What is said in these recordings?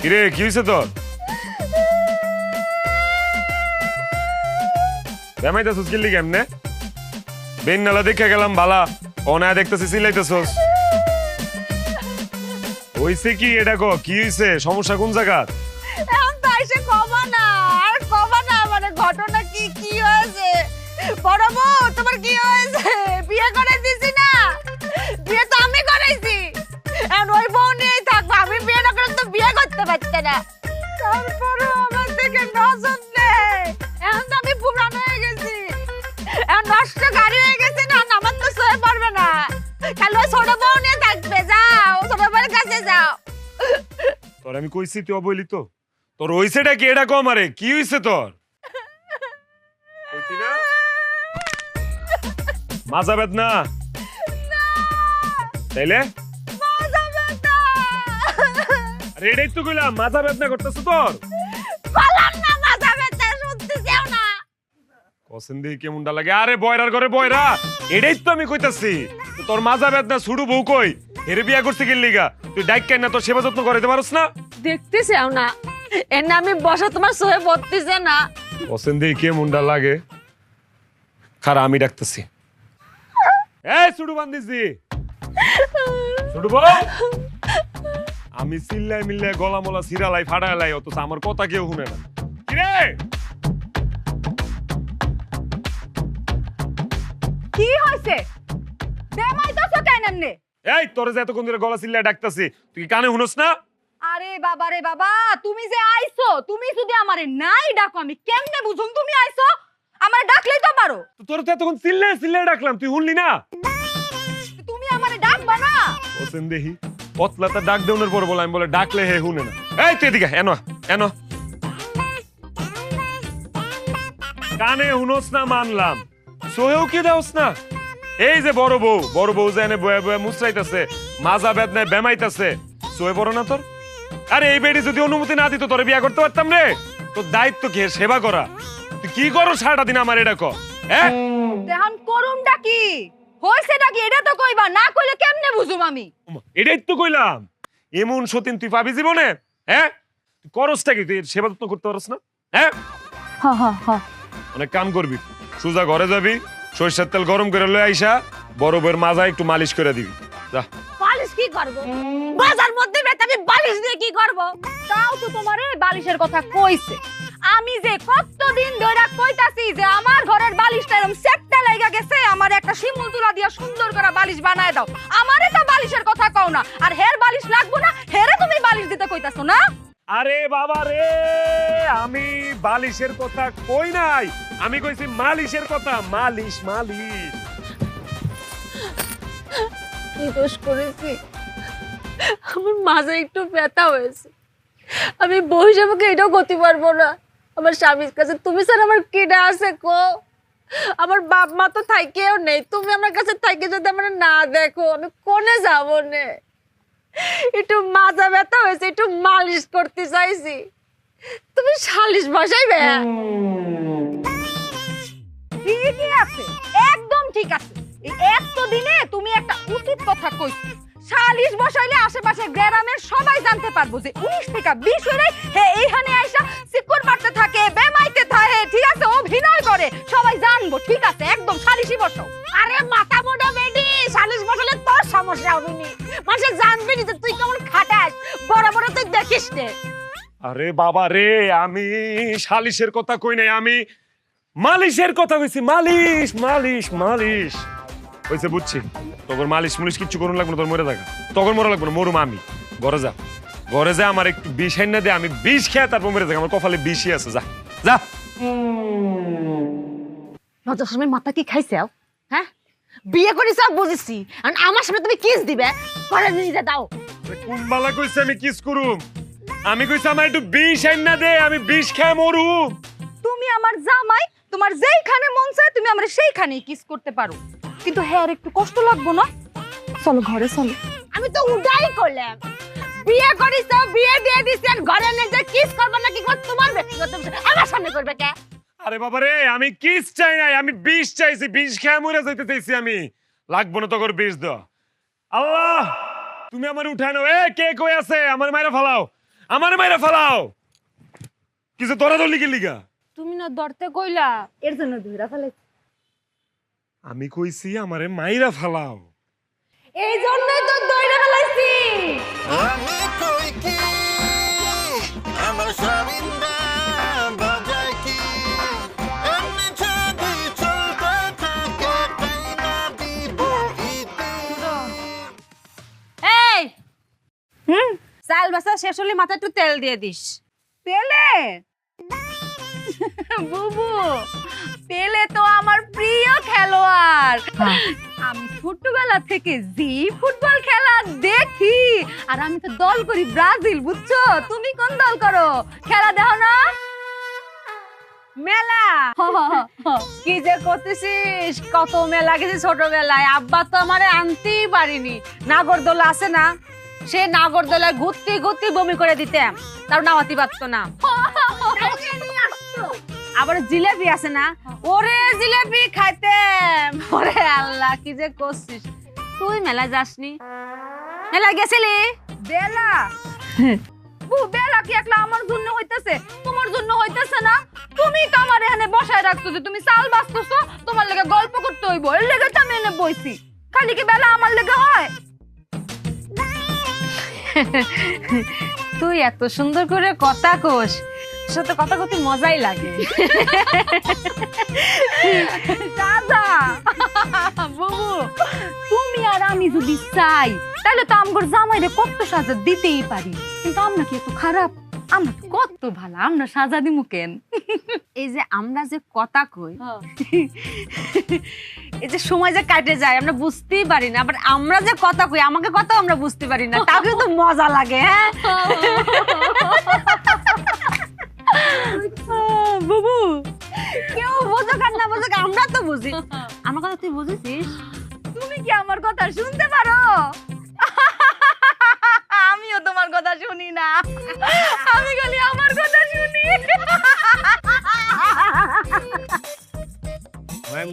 কিরে কি হয়েছে তোর? বেমাইতেছিস কিল্লি কেমনে? বেন নালা দেখে গেলাম বালা, অনায় দেখতেছি সিলাইতেছস। হইছে কি এটা কো? কি হইছে? সমস্যা কোন জায়গা? এখন তো এসে কমা না, আর কমা না, মানে ঘটনা কি কি হয়েছে? বড় বউ তোমার কি হয়েছে? বিয়ে করে দিছি না? বিয়ে তো আমি করাইছি, এখন ওই বউ নিয়েই থাকবো। আমি বিয়ে না করলে তো বিয়ে করতে পারতে না। তারপরে আমার থেকে নজর নেই। এখন তো আমি পুরান হয়ে গেছি, এখন নষ্ট গাড়ি হয়ে গেছে না, আমার তো সয়ে পড়বে না। খালি ওই ছোট বউ নিয়ে থাকবে। যাও ছোট বউয়ের কাছে যাও। তোর আমি কইছি তুই অবইলি তো? তোর হইছেটা কি এটা কম? আরে কি হইছে তোর? কইছি না মাজা বেদনা? তাইলে মাজা ব্যথা। আরে এটাই তো কইলাম, মাজা বেদনা করতেছ তোর? বললাম না মাজা ব্যথা, শুনতে চাও না? পছন্দ কেমনটা লাগে? আরে বয়রার ঘরে বয়রা, এটাই তো আমি কইতাছি। তো তোর মাজা বেদনা ছুড়ু বউ কই? এরে বিয়া করতে গেলি লিগা তুই ডাইক কেন না? তোর সেবা যত্ন করতে পারছ না? দেখতে চাও না? এর নামে বসা তোমার সহে বলতেছে না? পছন্দ কেমনটা লাগে? খারা আমি ডাকতেছি। এই ছুড়ু বান্দিছি, ছুড়ু বউ। আমি চিল্লাই মিল্লাই গলা মলা সিরালাই ফাড়ালাই, অথচ আমার কথা কেউ শুনে না। কিরে কি হইছে? দেমাইতাছো কেন এমনে? এই তোর যে এতক্ষণ ধরে গলা চিল্লাই ডাকতেছি, তুই কি কানে শুনস না? আরে বাবা রে বাবা, তুমি যে আইছো, তুমি যদি আমারে নাই ডাকো আমি কেমনে বুঝুম তুমি আইছো? আমারে ডাকলেই তো পারো। তো তোর তো এতক্ষণ চিল্লাই চিল্লাই ডাকলাম, তুই শুনলি না? তুমি আমারে ডাকবা না? ওসেন দেহি পতলাটা ডাক দেউনের পর বলে, আমি বলে ডাকলে হে শুনে না। এই তুই এদিকে এনো এনো। কানে শুনস না মানলাম, সোহেও কি দেওস না? এই যে বড় বউ যে এনে বয়ে বয়ে মুচড়াইতেছে, মাজা বেদনায় বেমাইতেছে, সোহে বড় না তোর? আরে এই বেডি যদি অনুমতি না দিত তোরে বিয়া করতে পারতাম রে? তোর দায়িত্ব কি এর সেবা করা? তুই কি করো সারাটা দিন আমার এটা কর? হ্যাঁ দেহান করুমটা কি হইছেটা কি এটা তো কইবা, না কইলে কেমনে বুঝুম আমি? এটাই তো কইলাম, এমন সতীন তুই পাবি জীবনে? হ্যাঁ তুই করসটা কি? তুই এর সেবা যত্ন করতে পারস না? হ্যাঁ হ্যাঁ হ্যাঁ হ্যাঁ। অনেক কাম করবি, সোজা ঘরে যাবি, সরিষার তেল গরম করে লয়ে আইসা বড় বউয়ের মাজা একটু মালিশ করে দিবি। যা। বালিশ কি করব? বাজার মধ্যে বেটা আমি বালিশ দিয়ে কি করব? তাও তো তোমারে বালিশের কথা কইছে। আমি যে কতদিন ধরে কইতাছি যে আমার ঘরের বালিশটা এরকম সেটটা লাগা গেছে, আমার একটা শিমুল তুলা দিয়া সুন্দর করে বালিশ বানায় দাও। আমারে তো বালিশের কথা কও না, আর হের বালিশ লাগবো না, হেরে তুমি বালিশ দিতে কইতাছো না? আরে বাবা রে, আমি বালিশের কথা কই নাই, আমি কইছি মালিশের কথা। মালিশ মালিশ। কি দোষ করেছি? আমার মাঝে একটু ব্যথা হয়েছে, আমি বউ হিসেবে এটাও করতে পারবো না। আমার স্বামীর কাছে তুমি স্যার আমার কেডা আছে কো? আমার বাপ মা তো থাইকেও নেই, তুমি আমার কাছে থাইকে যদি আমার না দেখো আমি কোনে যাবো নে? একটু মাজা ব্যথা হয়েছে, একটু মালিশ করতে চাইছি, তুমি সালিশ বসাইবে? ঠিকই আছে, একদম ঠিক আছে। এই এতদিনে তুমি একটা উচিত কথা কইছো। সালিশ বসাইলে আশেপাশে গ্রামের সবাই জানতে পারবো যে 19 থেকে 20 হইলে হে এইখানে আইসা সিকুর মারতে থাকে, বেমাইতে থাকে, ঠিক আছে, অভিনয় করে, সবাই জানবো। ঠিক আছে, একদম সালিশই বসাও। আরে মাথা মোটা বেডি, সালিশ বসালে তোর সমস্যা হবে নি, মানুষ জানবে নি যে তুই কেমন খাটাস, বড় বড় তুই দেখিস নে। আরে বাবা রে, আমি সালিশের কথা কই নাই, আমি মালিশের কথা কইছি। মালিশ মালিশ মালিশ হইছে, বুঝছি। তোর মালিশ মুলিশ কিচ্ছু করুন লাগবে না, তোর মরে থাকা তখন মরা লাগবে না, মরুম আমি। ঘরে যা, ঘরে যা, আমার একটু বিষ আইনা দে, আমি বিষ খেয়ে তারপর মরে থাকা, আমার কপালে বিষই আছে। যা যা। লজ্জার সময় মাথা কি খাইছে? হ্যাঁ, বিয়ে করিস বুঝেছি, আর আমার সামনে তুমি কিস দিবে? ঘরে নিয়ে দাও। কুম্বালা কইছে আমি কিস করুম? আমি কইছি আমার একটু বিষ আইনা দে, আমি বিষ খেয়ে মরুম। তুমি আমার জামাই, তোমার যেইখানে মন চায় তুমি আমার সেইখানেই কিস করতে পারো, কিন্তু হ্যাঁ একটু কষ্ট লাগবো না? চলো ঘরে চলো। আমি তো উডাই করলাম, বিয়ে করিস, বিয়ে দিয়ে দিছি, আর ঘরে নিয়ে যা কিস করবে না কি করবে তোমার ব্যক্তিগত বিষয়, আমার সামনে করবে কে? আরে বাবা রে, আমি কিস চাই নাই, আমি বিষ চাইছি, বিষ খেয়ে মরে যাইতে চাইছি আমি। লাগবো না তোর বিষ দাও। আল্লাহ তুমি আমার উঠায় নাও। এ কে কই আছে? আমার মাইরা ফালাও। আমারে মাইরা ফালাও কিছু তোরা দলি কি লিগা তুমি না ধরতে কইলা এর জন্য ধইরা ফেলেছি। আমি কইছি আমারে মাইরা ফালাও এই জন্যই তো ধইরা ফেলাইছি। আমি কই কি আমার স্বামীরা বাজায় কি এমনি যদি চলতে থাকে তাই না দিব ইতি। এই চাল বাসা শেষ হলে মাথায় একটু তেল দিয়ে দিস। তেলে বুবু পেলে তো আমার প্রিয় খেলোয়াড়। আমি ছোটবেলা থেকে জি ফুটবল খেলা দেখি আর আমি তো দল করি ব্রাজিল, বুঝছো? তুমি কোন দল করো? খেলা দেখো না? মেলা কি যে করতেছিস, কত মেলা গেছি ছোটবেলায়। আব্বা তো আমারে আনতেই পারিনি। নাগরদোলা আছে না, সে নাগরদোলায় ঘুরতে ঘুরতে বমি করে দিতাম, তার নামাতি পারতো না। আবার জিলেবি আছে না, ওরে জিলেবি খাইতাম। ওরে আল্লাহ কি যে করছিস তুই। মেলা যাসনি? মেলা গেছিলি? বেলা বেলা কি একলা আমার জন্য হইতেছে, তোমার জন্য হইতেছে না? তুমি তো আমার এখানে বসায় রাখছো যে তুমি চাল বাঁচতেছো, তোমার লেগে গল্প করতে হইব, এর লেগে তো আমি এনে বইছি। খালি কি বেলা আমার লেগে হয়? তুই এত সুন্দর করে কথা কোস, সাথে কথা কত মজাই লাগে। দাদা বুবু তুমি আর আমি যদি চাই তাহলে তো আমগর জামাইরে কত সাজা দিতেই পারি, কিন্তু আমরা কি এত খারাপ? আমরা তো কত ভালো, আমরা সাজা দিমু কেন? এই যে আমরা যে কথা কই, এই যে সময় যে কাটে যায় আমরা বুঝতেই পারি না, আবার আমরা যে কথা কই আমাকে কথা আমরা বুঝতে পারি না, তাও কিন্তু মজা লাগে। হ্যাঁ বুবু কেউ বোঝুক আর না বোঝুক আমরা তো বুঝি। আমার কথা তুই বুঝেছিস? তুমি কি আমার কথা শুনতে পারো? আমিও তোমার কথা শুনি না, আমি খালি আমার কথা শুনি।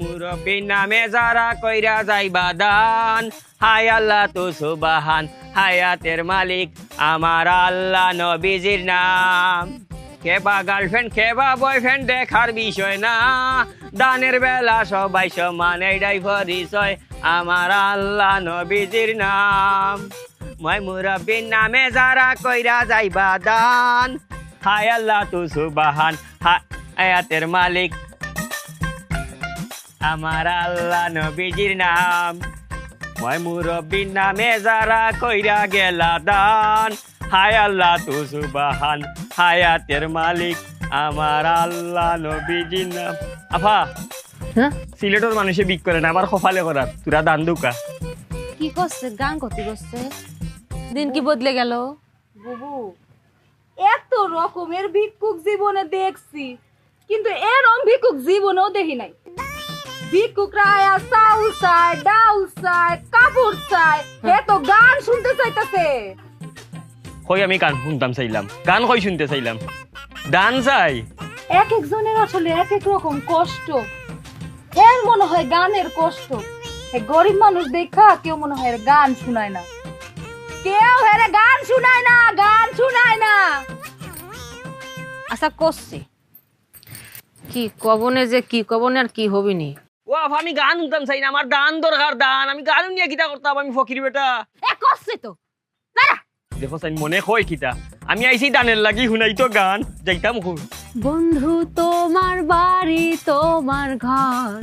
মুরব্বী নামে যারা কইরা যাইবা দান, হায় আল্লাহ তো সুবাহান, হায়াতের মালিক আমার আল্লাহ নবীজির নাম। কেবা গার্লফ্রেন্ড কেবা বয়ফ্রেন্ড দেখার বিষয় না, দানের বেলা সবাই সমান এইটাই পরিচয় আমার আল্লাহ নবীজির নাম। মই মুরব্বীর নামে যারা কইরা যাইবা দান, হায় আল্লাহ তো সুবাহান, হায়াতের মালিক আমার আল্লাহ নবীজির নাম। মই মুরব্বীর নামে যারা কইরা গেলা দান, হায় আল্লাহ তু সুবহান, হায়াতের মালিক আমার আল্লাহ নবীজির নাম। আফা সিলেটের মানুষে বিক করে না, আবার কপালে করার তুরা দান দুকা। কি করছে? গান করতে করছে, দিন কি বদলে গেল? বুবু এত রকমের ভিক্ষুক জীবনে দেখছি, কিন্তু এরকম ভিক্ষুক জীবনেও দেখি নাই। ভিক্ষুকরা আয়া চাউল চায়, ডাউল চায়, কাপড় চায়, এত গান শুনতে চাইতেছে। কই আমি গান শুনতাম চাইলাম, গান কই শুনতে চাইলাম, দান চাই। এক একজনের আসলে এক এক রকম কষ্ট। এর মনে হয় গানের কষ্ট, গরিব মানুষ দেখা কেউ মনে হয় গান শুনায় না, কেউ হেরে গান শুনায় না, গান শুনায় না। আচ্ছা করছি কি কবনে, যে কি কবনে আর কি হবিনি। ও আফা আমি গান শুনতাম চাই না, আমার দান দরকার, দান। আমি গান নিয়ে কিতা করতাম, আমি ফকির বেটা। এ করছে তো দাঁড়া। দেখো চাই মনে কয় কিতা, আমি আইছি দানের লাগি শুনাই তো গান যাইতাম। বন্ধু তোমার বাড়ি, তোমার ঘর,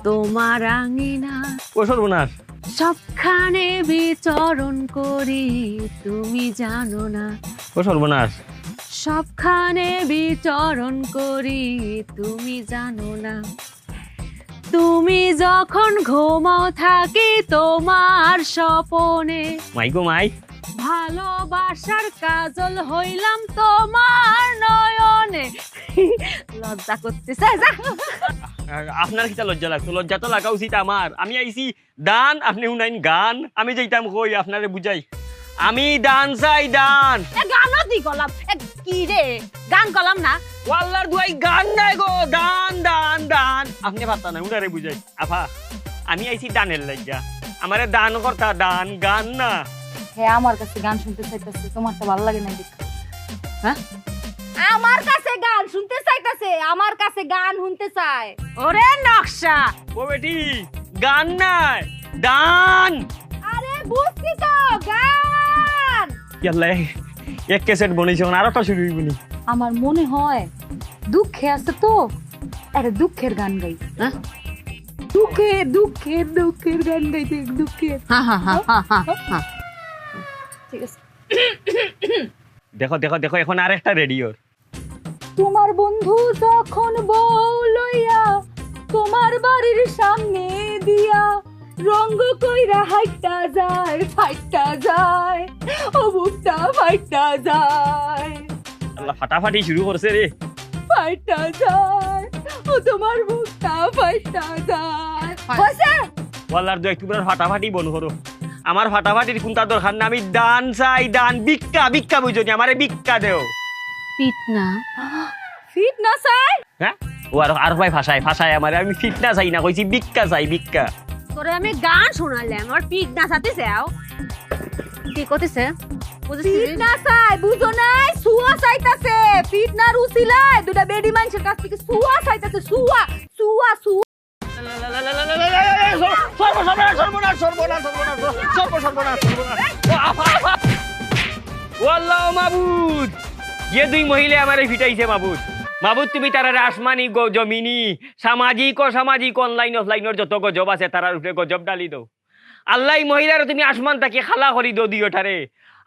তোমার আঙিনা, ও সর্বনাশ, সবখানে বিচরণ করি, তুমি জানো না। ও সর্বনাশ, সবখানে বিচরণ করি, তুমি জানো না। তুমি যখন ঘুমাও থাকি তোমার স্বপনে, মাই গো মাই, ভালোবাসার কাজল হইলাম তোমার নয়নে। লজ্জা করতেছে, যা। আপনার কিতা লজ্জা লাগতো? লজ্জা তো লাগা উচিত আমার। আমি আইছি দান, আপনি শুনাইন গান। আমি যাইতাম কই আপনারে বুঝাই, আমি দান চাই, দান। গানও দি গলাম, কি রে গান গলাম না? ওয়াল্লার দুয়াই গান নাই গো, দান দান দান। আপনি ভাবতা না, উনারে বুঝাই। আফা আমি আইছি দানের লাগিয়া, আমারে দান করতা, দান গান না। হ্যাঁ আমার কাছে গান শুনতে চাইতেছে, তোমার তো ভালো লাগে না। হ্যাঁ আমার কাছে গান শুনতে চাইতাছে, আমার কাছে গান শুনতে চায়। ওরে নকশা, ও বেটি গান নাই দান। আরে বুঝছি তো গান। ইয়াল্লা এক ক্যাসেট বনেছে আরেকটা শুরু হইবনি। আমার মনে হয় দুঃখে আছে তো, আরে দুঃখের গান গাই। হ্যাঁ দুঃখের দুঃখের দুঃখের গান গাইতে, দুঃখের। ঠিক আছে। দেখো দেখো দেখো এখন আরেকটা রেডিওর। তোমার বন্ধু যখন বউ লইয়া তোমার বাড়ির সামনে দিয়া রঙ্গ কইরা হাইটা যায়, ফাইটা যায়, ও বুকটা ফাইটা যায়, আল্লাহ ফাটাফাটি শুরু করছে রে। ফাইটা যায়, ও তোমার বুকটা ফাইটা যায়। হইছে? বলার দু একটু ফাটাফাটি বন করো। আমার ফাটাফাটির কোনটা দরকার না, আমি দান চাই দান। ভিক্ষা ভিক্ষা বুঝনি, আমারে ভিক্ষা দেও। ফিটনা ফিটনা চাই? হ্যাঁ ও আর ভাই ভাষায় ভাষায় আমারে, আমি ফিটনা চাই না, কইছি ভিক্ষা চাই ভিক্ষা। তোরে আমি গান শোনালাম আর ফিটনা চাতে চাও? কি কইতেছে? ফিটনা চাই বুঝো নাই, সুয়া চাইতাছে। ফিটনার উসিলায় দুটা বেডি মানুষের কাছ থেকে সুয়া চাইতাছে, সুয়া সুয়া সুয়া। সর্বনাশ সর্বনাশ সর্বনাশ সর্বনাশ সর্বনাশ সর্বনাশ। ওয়াল্লাহ মাবুদ, যে দুই মহিলা আমারে ফিটাইছে মাবুদ, মাবুদ তুমি তারারে আসমানি জমিনি সামাজিক অসামাজিক অনলাইন অফলাইনের যত গজব আছে তারার উপরে গজব ডালি দাও। আল্লাহ মহিলার তুমি আসমান তাকে খালা করি দো দিওটারে।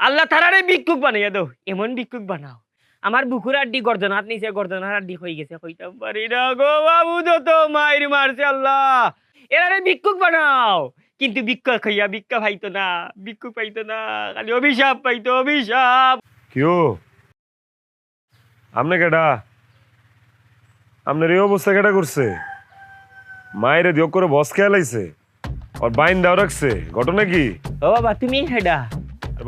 আল্লাহ তারারে ভিক্ষুক বানাইয়া দাও, এমন ভিক্ষুক বানাও আমার বুকুর আড্ডি গর্জনাত নিচে গর্জনার আড্ডি হয়ে গেছে, কইতাম পারি না গো মাবুদ, তো মাইর মারছে আল্লাহ। এরারে ভিক্ষুক বানাও, কিন্তু ভিক্ষা খাইয়া ভিক্ষা পাইতো না, ভিক্ষুক পাইতো না, খালি অভিশাপ পাইতো অভিশাপ। কিও আমনে কেডা? আপনার এই অবস্থা কেডা করছে? মায়েরে দিও করে বস খেয়াল আইছে আর বাইন দাও রাখছে, ঘটনা কি? ও বাবা তুমি হেডা?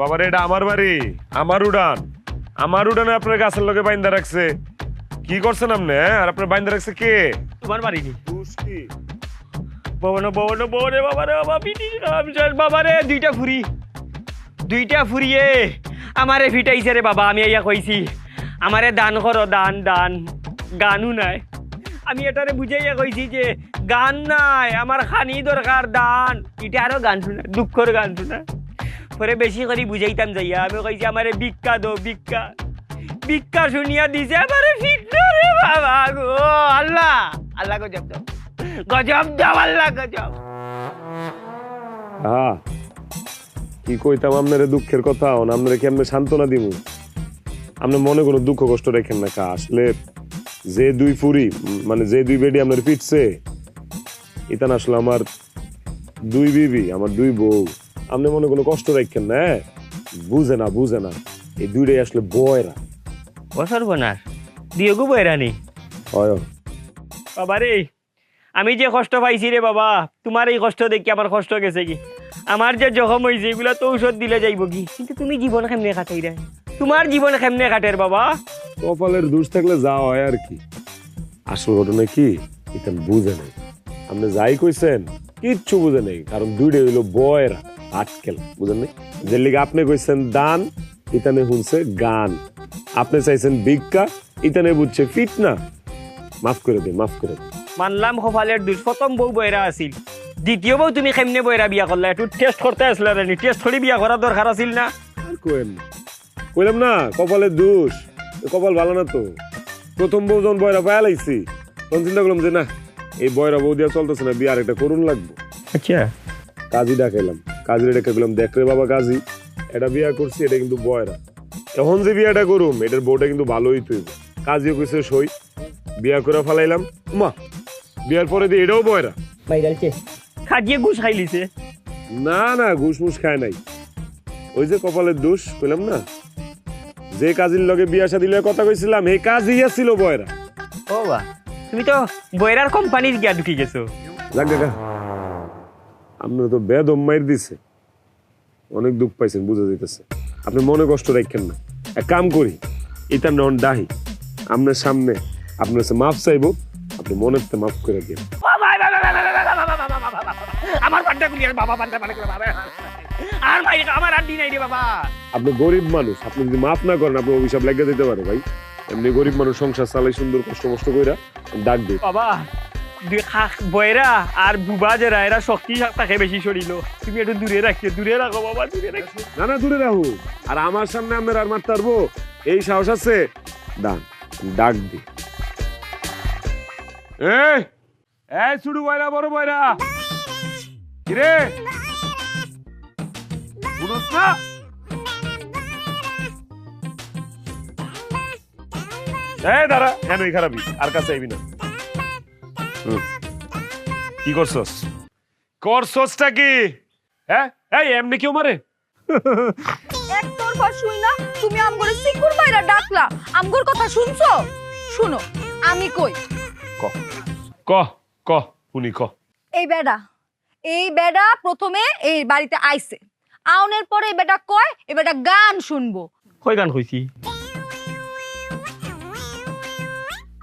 বাবার এটা আমার বাড়ি, আমার উড়ান, আমার উড়ানে আপনার গাছের লগে বাইন্দা রাখছে। কি করছেন আপনি? আর আপনার বাইন্দা রাখছে কে? তোমার বাড়ি নি দুষ্টি ববন ববন ববনে বাবা রে বাবা পিটি রামচাঁদ বাবা রে, দুইটা ফুরিয়ে আমারে ফিটাইছে রে বাবা। আমি ইয়া কইছি আমারে দান করো, দান দান। গানও নাই, আমি এটারে বুঝাইয়া কইছি যে গান নাই, আমার খানি দরকার দান। এটা আরো গান শুনা, দুঃখর গান শুনা। পরে বেশি করে বুঝাইতাম যাইয়া আমি কইছি আমারে ভিক্ষা দো ভিক্ষা। ভিক্ষা শুনিয়া দিছে আমারে ফিটনা রে বাবা গো। আল্লাহ আল্লাহ গজব দাও, গজব দাও আল্লাহ গজব। হ্যাঁ কি কইতাম আপনারে দুঃখের কথা, আপনারে কি আপনি সান্ত্বনা দিব? আপনি মনে কোনো দুঃখ কষ্ট রেখেন না। কা আসলে যে দুই ফুরি মানে যে দুই বেডি আপনার পিটছে, এটা না আসলে আমার দুই বিবি, আমার দুই বউ। আপনি মনে কোনো কষ্ট রাখেন না, বুঝে না বুঝে না, এই দুইটাই আসলে বয়রা। ও সর্বনাশ, দিও গো বয়রানি। হয় বাবা রে, আমি যে কষ্ট পাইছি রে বাবা, তোমার এই কষ্ট দেখি আমার কষ্ট গেছে কি। আমার যে জখম হয়েছে এগুলা তো ঔষধ দিলে যাইব কি, কিন্তু তুমি জীবন কেমনে কাটাই রে? তোমার জীবন কেমনে কাটের বাবা? কপালের দোষ থাকলে যা হয় আর কি। আসল ঘটনা কি এটা বুঝে নেই। আপনি যাই কইছেন কিচ্ছু বুঝে নেই, কারণ দুইটাই হইলো বয়রা আটকেল, বুঝেন নাই? যে লিগে আপনি কইছেন দান, ইতানে শুনছে গান। আপনি চাইছেন ভিক্ষা, ইতানে বুঝছে ফিটনা। মাফ করে দিন, মাফ করে দিন। মানলাম কপালের দোষ, প্রথম বউ বয়রা আছিল, দ্বিতীয় বউ তুমি কেমনে বয়রা বিয়া করলা? একটু টেস্ট করতে আসলে রে, টেস্ট করে বিয়া করার দরকার আছিল না? আর কোয়েন না, কইলাম না কপালের দোষ। কপাল ভালো না তো। প্রথম বউ যখন বয়রা পায়া লাইছি তখন চিন্তা করলাম যে না, এই বয়রা বউ দিয়া চলতেছে না, বিয়ে আর একটা করুন লাগবো। আচ্ছা কাজী ডাকাইলাম, কাজীর ডেকে গেলাম, দেখ রে বাবা কাজী, এটা বিয়া করছি, এটা কিন্তু বয়রা। এখন যে বিয়াটা করুম এটার বউটা কিন্তু ভালোই তুই। কাজীও কইছে সই, বিয়া করে ফেলাইলাম। মা বিয়ার পরে দিয়ে এটাও বয়রা। বাইরালছে খাজিয়ে ঘুষ খাইলিছে। না না, ঘুষ মুস খায় নাই। ওই যে কপালের দোষ কইলাম না, যে কাজীর লগে বিয়া শাদী লগে কথা কইছিলাম এই কাজই ছিল বয়রা। ও বা, তুমি তো বয়রার কোম্পানির গিয়া ঢুকি গেছো। যাক কাকা, আপনার তো বেদম মাইর দিছে, অনেক দুঃখ পাইছেন বুঝা যাইতেছে। আপনি মনে কষ্ট রাখেন না। এক কাম করি, এটা নন ডাহি আপনার সামনে আপনার কাছে মাফ চাইবো, আপনি মনের তে মাফ করে দিন। আমার পান্ডা গুলি বাবা পান্ডা আর ভাই আমার আর দিন নাই রে বাবা। আপনি গরিব মানুষ, আপনি যদি মাফ না করেন আপনার অভিশাপ লেগে দিতে পারে ভাই। এমনি গরিব মানুষ সংসার চালাই সুন্দর কষ্ট কষ্ট কইরা ডাক দিই। বাবা বয়রা আর বুবা যারা এরা শক্তি থাকে বেশি শরীর, তুমি একটু দূরে রাখিও, দূরে রাখো বাবা, দূরে রাখো। না না দূরে রাখো, আর আমার সামনে আপনার আর মারতে পারবো এই সাহস আছে? দান ডাক দি। এই এই ছোট বয়রা বড় বয়রা কিরে শুনছ না? এই দাঁড়া, কেন এই খারাপই আর কাছে আইবি না। কি করছস? করছসটা কি? হ্যাঁ এই এমনি কেউ মারে? এক তরফা শুই না তুমি আমগরে সিকুর বাইরা ডাকলা, আমগর কথা শুনছো? শুনো আমি কই, ক ক ক উনি ক। এই বেডা প্রথমে এই বাড়িতে আইছে, আউনের পরে এই বেটা কয় এই বেটা গান শুনবো। কই গান কইছি?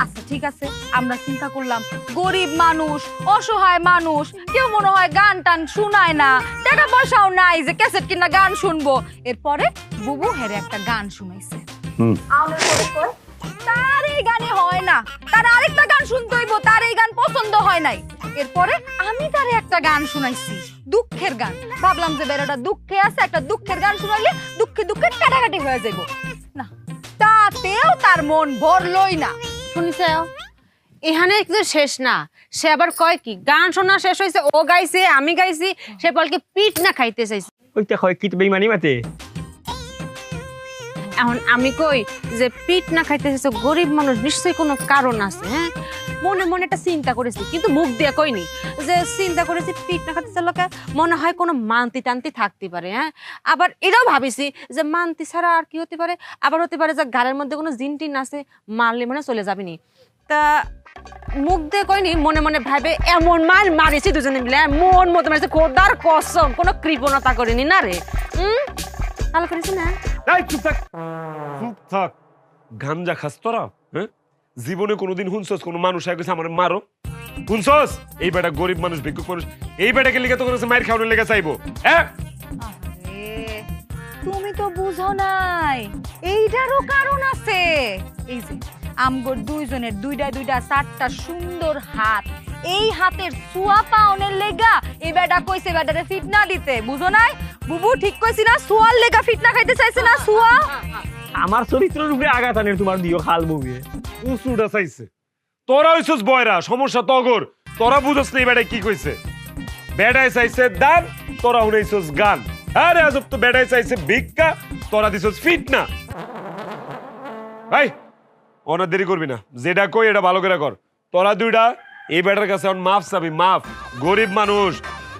আচ্ছা ঠিক আছে, আমরা চিন্তা করলাম গরিব মানুষ, অসহায় মানুষ, কেউ মনে হয় গান টান শুনায় না, টাকা পয়সাও নাই যে ক্যাসেট কিনা গান শুনবো। এরপরে বুবু হেরে একটা গান শুনাইছে। আউনের পরে কয় তার এই গানে হয় না, তার আরেকটা গান শুনতে হইব, তার এই গান পছন্দ হয় নাই। এরপরে আমি তারে একটা গান শুনাইছি, দুঃখের গান। ভাবলাম যে বেড়াটা দুঃখে আছে, একটা দুঃখের গান শুনাইলে দুঃখে দুঃখে কাটাকাটি হয়ে যাইব না, তাতেও তার মন ভরলই না। শুনিছে এখানে কিছু শেষ না, সে আবার কয় কি গান শোনা শেষ হয়েছে, ও গাইছে আমি গাইছি, সে বলকে পিঠ না খাইতে চাইছে। ওইটা কয় কি বেইমানি মাতে? এখন আমি কই যে পিঠ না খাইতে চাইছে, গরিব মানুষ নিশ্চয়ই কোনো কারণ আছে। হ্যাঁ মনে মনে একটা চিন্তা করেছি, কিন্তু মুখ দিয়ে কইনি, যে চিন্তা করেছি পিঠ না খাইতে চাইলে মনে হয় কোনো মান্তি টান্তি থাকতে পারে। হ্যাঁ আবার এটাও ভাবিছি যে মান্তি ছাড়া আর কি হতে পারে, আবার হতে পারে যে গালের মধ্যে কোনো জিন টিন আছে, মারলে মনে চলে যাবিনি। তা মুখ দিয়ে কইনি, মনে মনে ভাবে এমন মার মারিছি দুজনে মিলে, মন মতো মারিছে, খোদার কসম কোনো কৃপণতা করিনি না রে। ভালো করেছি না? এই চুপ থাক, চুপ থাক। গাঞ্জা খাস তোরা? হ্যাঁ জীবনে কোনোদিন শুনছস কোনো মানুষ আগে আমার মারো? শুনছস? এই বেটা গরিব মানুষ, ভিক্ষুক মানুষ, এই বেটাকে লিখে তো করেছে মায়ের খাওয়ানোর লেগে চাইবো? হ্যাঁ তুমি তো বুঝো নাই, এইটারও কারণ আছে। এই যে আমগর দুইজনের দুইটা দুইটা চারটা সুন্দর হাত, এই হাতের সুয়া পাওনের লেগা এই বেটা কইছে বেটারে ফিটনা দিতে, বুঝো নাই? বুবু ঠিক কইছি না? সুয়ার লেগা ফিটনা খাইতে চাইছে না? সুয়া আমার চরিত্রের উপরে আঘাত আনের তোমার দিও খাল বউয়ে। উঁচুটা চাইছে। তোরা হইছস বয়রা, সমস্যা তগর। তোরা বুঝছস না এই বেটায় কি কইছে? বেটায় চাইছে দান, তোরা শুনাইছস গান। আরে আজব তো, বেটায় চাইছে ভিক্ষা, তোরা দিছস ফিটনা। ভাই অনেক দেরি করবি না, যেটা কই এটা ভালো করে কর। তোরা দুইটা এই বেটার কাছে মাফ চাবি, মাফ। গরিব মানুষ,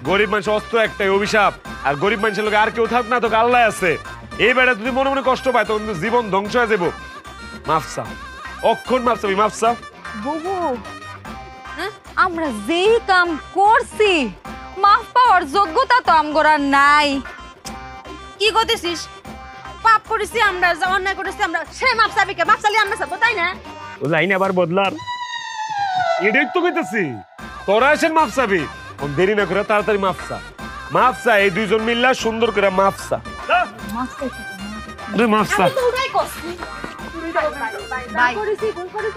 গরিব মানুষ অস্ত্র একটাই, অভিশাপ। আর গরিব মানুষের লোক আর কেউ থাক না, তোকে আল্লাহ আছে। এই বেটা যদি মনে মনে কষ্ট পায় তখন জীবন ধ্বংস হয়ে যাবো। মাফ চা, অক্ষণ মাফ চাবি, মাফ চা। বুবু আমরা যেই কাম করছি মাফ পাওয়ার যোগ্যতা তো আমগর আর নাই। কি করতেছিস? পাপ করেছি আমরা, যা অন্যায় করেছি আমরা, সে মাপ চাবি কে? মাপ চালি আমরা চাবো, তাই না? ও লাইন আবার বদলার। এটাই তো কইতেছি, তোরা এসে মাফ চাবি। দেরি না করে তাড়াতাড়ি মাফ চা, মাফ চা। এই দুইজন মিল্লা সুন্দর করে মাফ চা। মাফ চা।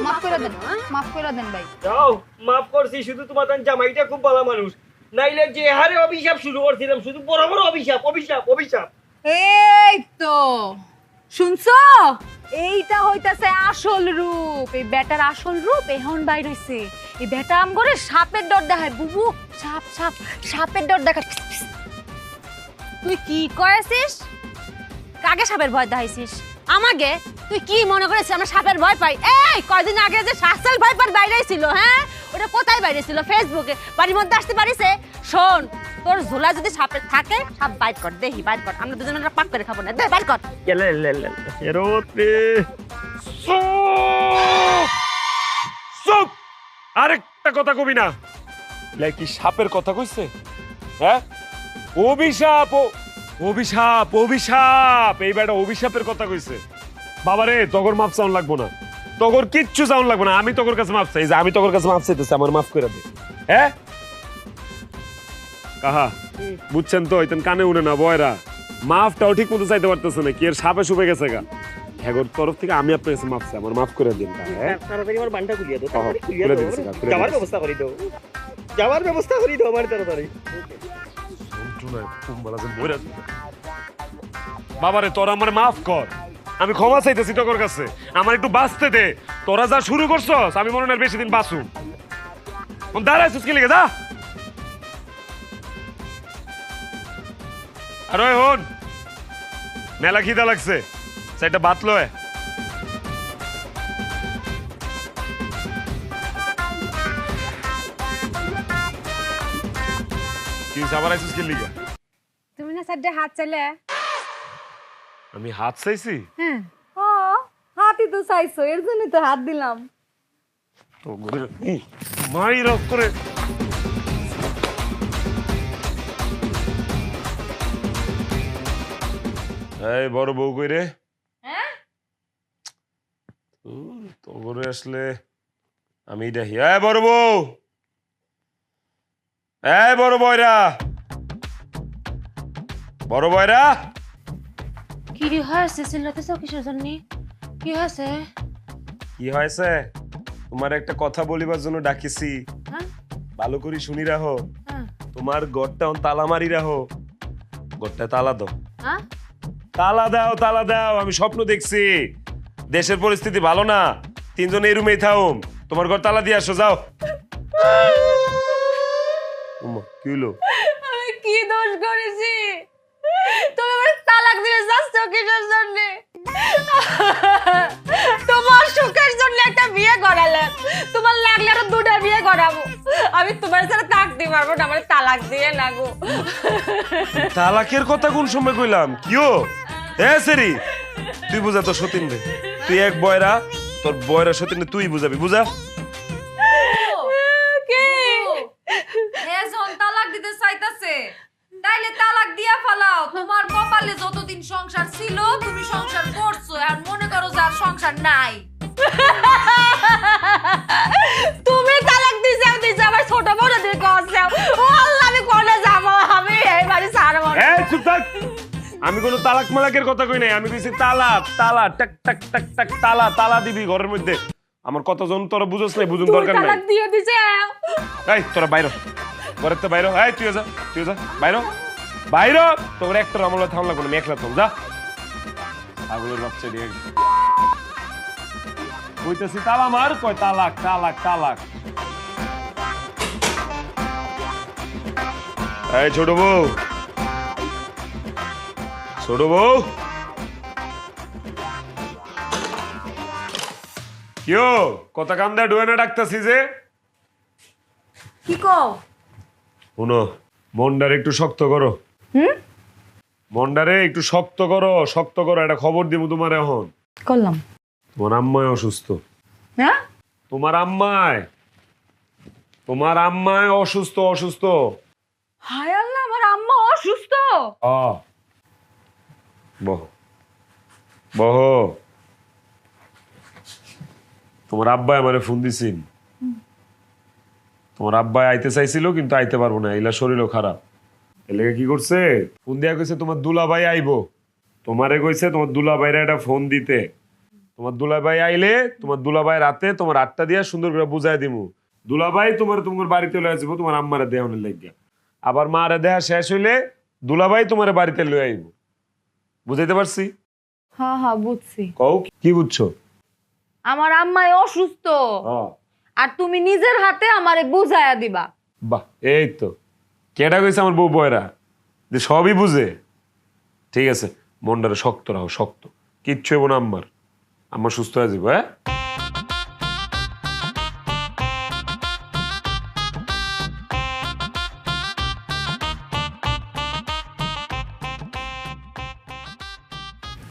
মাফ করে দেন, মাফ করে দেন ভাই। যাও মাফ করছি, শুধু তোমার জামাইটা খুব ভালো মানুষ, নাইলে যে হারে অভিশাপ শুরু করছিলাম, শুধু বড় বড় অভিশাপ অভিশাপ অভিশাপ। এই তো শুনছো, এইটা হইতাছে আসল রূপ। এই বেটার আসল রূপ এখন বাইর হইছে। এই বেটা আম করে সাপের ডর দেখায়। বুবু সাপ সাপ সাপের ডর দেখায়। তুই কি করেছিস? কাকে সাপের ভয় দেখাইছিস? আমাকে? তুই কি মনে করেছিস আমরা সাপের ভয় পাই? এই কয়দিন আগে যে শাসল ভয় পার বাইরে ছিল, হ্যাঁ ওটা কোথায় বাইরে ছিল? ফেসবুকে। বাড়ির মধ্যে আসতে পারিস? শোন, তোর ঝোলা যদি সাপের থাকে, সাপ বাইট কর, দেখি বাইট কর, আমরা দুজনে পাক করে খাবো না, দে বাইট কর। চুপ! আরেকটা কথা কবি না। কি সাপের কথা কইছে? হ্যাঁ অভিশাপ, অভিশাপ অভিশাপ। এই বেটা অভিশাপের কথা কইছে। বাবারে তগর মাপ চাউন লাগবো না, তগর কিচ্ছু চাউন লাগবো না। আমি তগর কাছে মাপ চাই, যে আমি তগর কাছে মাপ চাইতেছি, আমার মাফ করে দে। হ্যাঁ এই তো শুনছো, এইটা হইতাছে আসল রূপ। এই বেটার আম করে সাপের ডর দেখায়। বুবু সাপ সাপ সাপের ডর দেখায়। তগর কিচ্ছু চাউন লাগবো না, আমি তগর কাছে মাপ চাইতেছি, আমার মাফ করে দে। হ্যাঁ কাহা বুঝছেন তো ইতেন কানে উনে না বয়রা মাফটাও ঠিক মতো চাইতে পারতেছে না কি এর সাপে শুপে গেছে গা হ্যাগোর তরফ থেকে আমি আপনার কাছে মাফ চাই আমার মাফ করে দিন কাহা হ্যাঁ তাড়াতাড়ি আমার বানটা খুলিয়ে দাও খুলে তাড়াতাড়ি খুলিয়ে দাও দিচ্ছি, খুলে যাওয়ার দিচ্ছি। ব্যবস্থা করে দাও যাওয়ার ব্যবস্থা করে দাও আমার তাড়াতাড়ি বাবারে তোরা আমার মাফ কর আমি ক্ষমা চাইতেছি তোর কাছে আমার একটু বাঁচতে দে তোরা যা শুরু করছস আমি মনে হয় আর বেশি দিন বাঁচু দাঁড়াইছিস কি লেগে যা আর ওই হন মেলা খিদা লাগছে সেটা বাত লয় কি আবার আইছিস কি লিগা তুমি না সাইডে হাত চাইলে আমি হাত চাইছি হ্যাঁ ও হাতই তো চাইছো এর জন্য তো হাত দিলাম তো মাই রক করে এই বড় বউ কই রে তো ঘরে আসলে আমি দেখি এই বড় বউ এই বড় বয়রা বড় বয়রা কি হয়েছে চিল্লাতেছ কিসের জন্য কি হয়েছে কি হয়েছে তোমার একটা কথা বলিবার জন্য ডাকিছি হ্যাঁ ভালো করে শুনি রাখো হ্যাঁ তোমার ঘরটা তালা মারি রাখো ঘরটা তালা দাও হ্যাঁ তালা দাও আমি স্বপ্ন দেখছি দেশের পরিস্থিতি ভালো না তিনজন এই রুমেই থাকুম তোমার ঘর তালা দিয়ে আসো যাও উম্মা, কি হলো আমি কি দোষ করেছি তুমি আমার তালাক দিয়ে যাচ্ছ কিসের জন্য তোমার সুখের জন্য একটা বিয়ে করালে তোমার লাগলে আরো দুটা বিয়ে করাবো আমি তোমার সাথে থাকতে পারবো না আমার তালাক দিয়ে না গো তালাকের কথা কোন সময় কইলাম কিও এ সেরি তুই বুঝা তো সতীন রে তুই এক বয়রা তোর বয়রা সতীন রে তুই বুঝাবি বুঝা কি এজন তালাক দিতে চাইতাছে তাইলে তালাক দিয়া ফেলাও তোমার কপালে যতদিন সংসার ছিল তুমি সংসার করছো আর মনে করো যে আর সংসার নাই তুমি তালাক দিছো আমার ছোট বড় দিয়ে করছো ও আল্লাহ আমি কোনে যাব আমি এই বাড়ি ছাড়বো না। এই চুপ থাক আমি কোনো তালাক মালাকের কথা কই নাই আমি কইছি তালা তালা টাক টাক টাক টাক তালা তালা দিবি ঘরের মধ্যে আমার কতজন তোরা বুঝছ নাই বুঝুন তুই দরকার নাই তালাক দিয়ে দিছে এই তোরা বাইরে ঘরের তো বাইরে এই তুই যা বাইরে তোর একটা আমলা থাম লাগবে না আমি একলা থাম যা পাগলের বাচ্চা দিয়ে কইতেছি তালা মার কয় তালাক তালাক তালাক এই ছোট বউ কিও কথা কান দেয়া ডুয়ে না ডাকতেছি যে কি কও শুনো মনটারে একটু শক্ত করো মনটারে একটু শক্ত করো একটা খবর দিব তোমার এখন করলাম তোমার আম্মায় অসুস্থ হ্যাঁ তোমার আম্মায় অসুস্থ হায় আল্লাহ আমার আম্মা অসুস্থ বহ তোমার আব্বাই আমারে ফোন দিছিল তোমার আব্বাই আইতে চাইছিল কিন্তু আইতে পারবো না এলা শরীরও খারাপ এলে কি করছে ফোন দিয়া কইছে তোমার দুলাভাই আইবো তোমারে কইছে তোমার দুলাভাইরা একটা ফোন দিতে তোমার দুলাভাই আইলে তোমার দুলাভাই রাতে তোমার 8টা দিয়া সুন্দর করে বুঝাই দিমু দুলাভাই তোমার বাড়িতে লয়ে আসবো তোমার আম্মারে দেওয়ানের লাগিয়া আবার মারে দেয়া শেষ হইলে দুলাভাই তোমার বাড়িতে লয়ে আইবো বুঝাইতে পারছি হ্যাঁ হ্যাঁ বুঝছি কও কি বুঝছো আমার আম্মা অসুস্থ হ্যাঁ আর তুমি নিজের হাতে আমারে বুঝাইয়া দিবা বাহ এই তো কেডা কইছে আমার বউ বয়রা যে সবই বুঝে ঠিক আছে মনটারে শক্ত রাখো শক্ত কিচ্ছু হইব না আম্মার সুস্থ হয়ে যাবো হ্যাঁ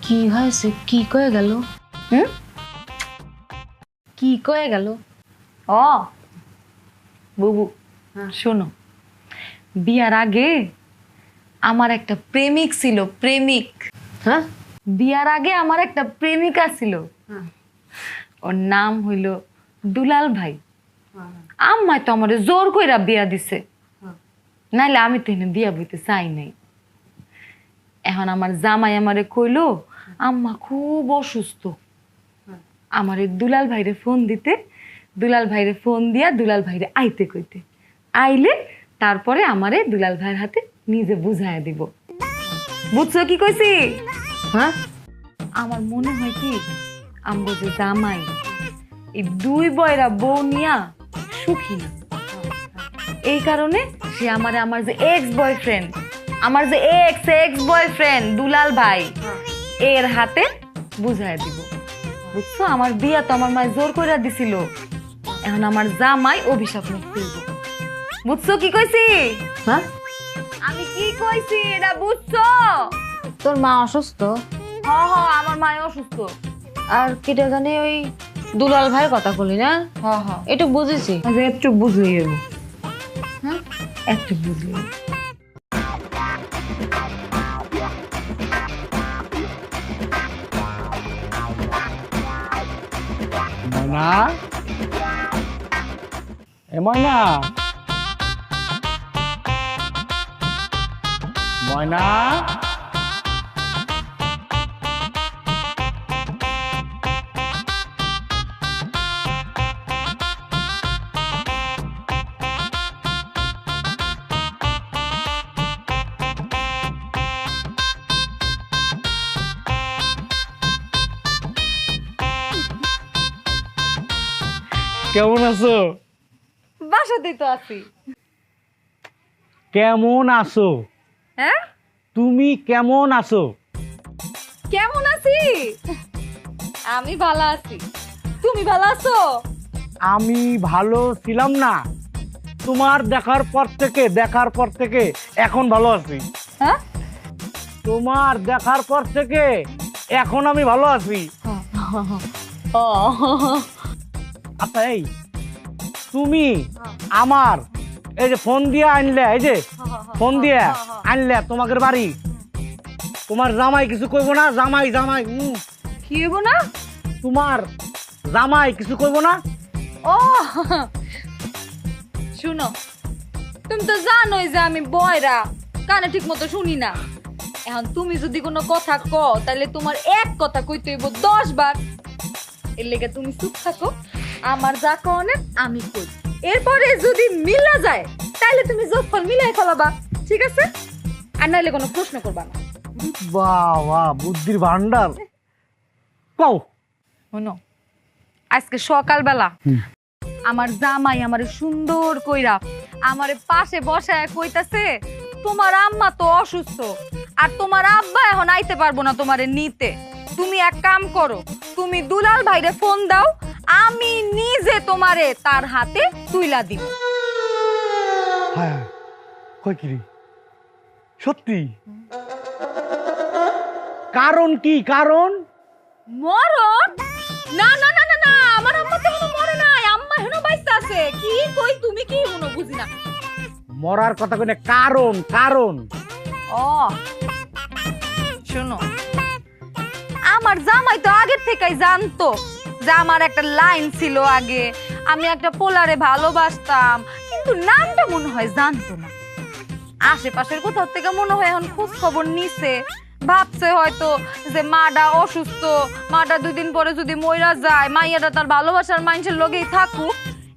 কি হয়েছে কি কয়ে গেল কি কয়ে গেল ও বুবু শোনো বিয়ার আগে আমার একটা প্রেমিক ছিল হ্যাঁ বিয়ার আগে আমার একটা প্রেমিকা ছিল ওর নাম হইল দুলাল ভাই আম্মায় তো আমারে জোর কইরা বিয়া দিছে নাইলে আমি তো এনে বিয়া বইতে চাই নাই। এখন আমার জামাই আমারে কইলো আম্মা খুব অসুস্থ, আমারে দুলাল ভাইরে ফোন দিতে, দুলাল ভাইরে ফোন দিয়া দুলাল ভাইরে আইতে কইতে, আইলে তারপরে আমারে দুলাল ভাইয়ের হাতে নিজে বুঝাইয়া দিব। বুঝছো কি কইছি? হ্যাঁ, আমার মনে হয় কি আমগো যে জামাই এই দুই বয়রা বউ নিয়া সুখী না, এই কারণে সে আমার যে এক্স বয়ফ্রেন্ড, আমার যে এক্স বয়ফ্রেন্ড দুলাল ভাই এর হাতে বুঝাই দিব। বুঝছো, আমার বিয়া তো আমার মায় জোর করে দিছিল, এখন আমার জামাই অভিশাপ মুক্তি দিব। বুঝছো কি কইছি? হ্যাঁ, আমি কি কইছি এটা বুঝছো? তোর মা অসুস্থ, হ হ, আমার মা অসুস্থ। আর কেটে জানি ওই দুলাল ভাইয়ের কথা বলি না, হ হ, একটু বুঝেছি। আচ্ছা একটু বুঝলেই হলো। হ্যাঁ, একটু বুঝলেই। ময়না, এ ময়না, ময়না, কেমন আছো? বাসাতেই তো আছি। কেমন আছো? হ্যাঁ, তুমি কেমন আছো? কেমন আছি? আমি ভালো আছি, তুমি ভালো আছো? আমি ভালো ছিলাম না, তোমার দেখার পর থেকে এখন ভালো আছি। হ্যাঁ, তোমার দেখার পর থেকে এখন আমি ভালো আছি। আচ্ছা, এই তুমি আমার এই যে ফোন দিয়ে আনলে, এই যে ফোন দিয়ে আনলে তোমাদের বাড়ি, তোমার জামাই কিছু কইব না? জামাই কি হইব না? তোমার জামাই কিছু কইব না? ও শুনো, তুমি তো জানোই যে আমি বয়রা, কানে ঠিক মতো শুনি না। এখন তুমি যদি কোনো কথা কও তাহলে তোমার এক কথা কইতে হইব 10 বার। এর লেগে তুমি চুপ থাকো, আমার যা কনে আমি কই, এরপরে যদি মিলা যায় তাহলে তুমি যোগফল মিলাই ফেলাবা, ঠিক আছে? আর নাইলে কোনো প্রশ্ন করবা না। বাবা, বুদ্ধির ভান্ডার। কও। শোনো, আজকে সকালবেলা আমার জামাই আমারে সুন্দর কইরা আমারে পাশে বসায় কইতাছে তোমার আম্মা তো অসুস্থ আর তোমার আব্বা এখন আইতে পারবো না তোমারে নিতে, তুমি এক কাম করো, তুমি দুলাল ভাইরে ফোন দাও, আমি নিজে তোমারে তার হাতে তুইলা দিব। হ্যাঁ, কই কি রে? সত্যি? কারণ কি? কারণ মরণ? না না না না না, আমার আম্মা তো এখনো মরে নাই, আম্মা এখনো বাইসা আছে। কি কই তুমি, কি এখনো বুঝি না। মরার কথা কই না, কারণ। কারণ ও শোনো, আমার জামাই তো আগের থেকেই জানতো যে আমার একটা লাইন ছিল আগে, আমি একটা পোলারে ভালোবাসতাম, কিন্তু নামটা মনে হয় জানতো না। আশেপাশের কোথাও থেকে মনে হয় এখন খোঁজ খবর নিছে, ভাবছে হয়তো যে মাটা অসুস্থ, মাটা 2 দিন পরে যদি মইরা যায়, মাইয়াটা তার ভালোবাসার মানুষের লগেই থাকুক,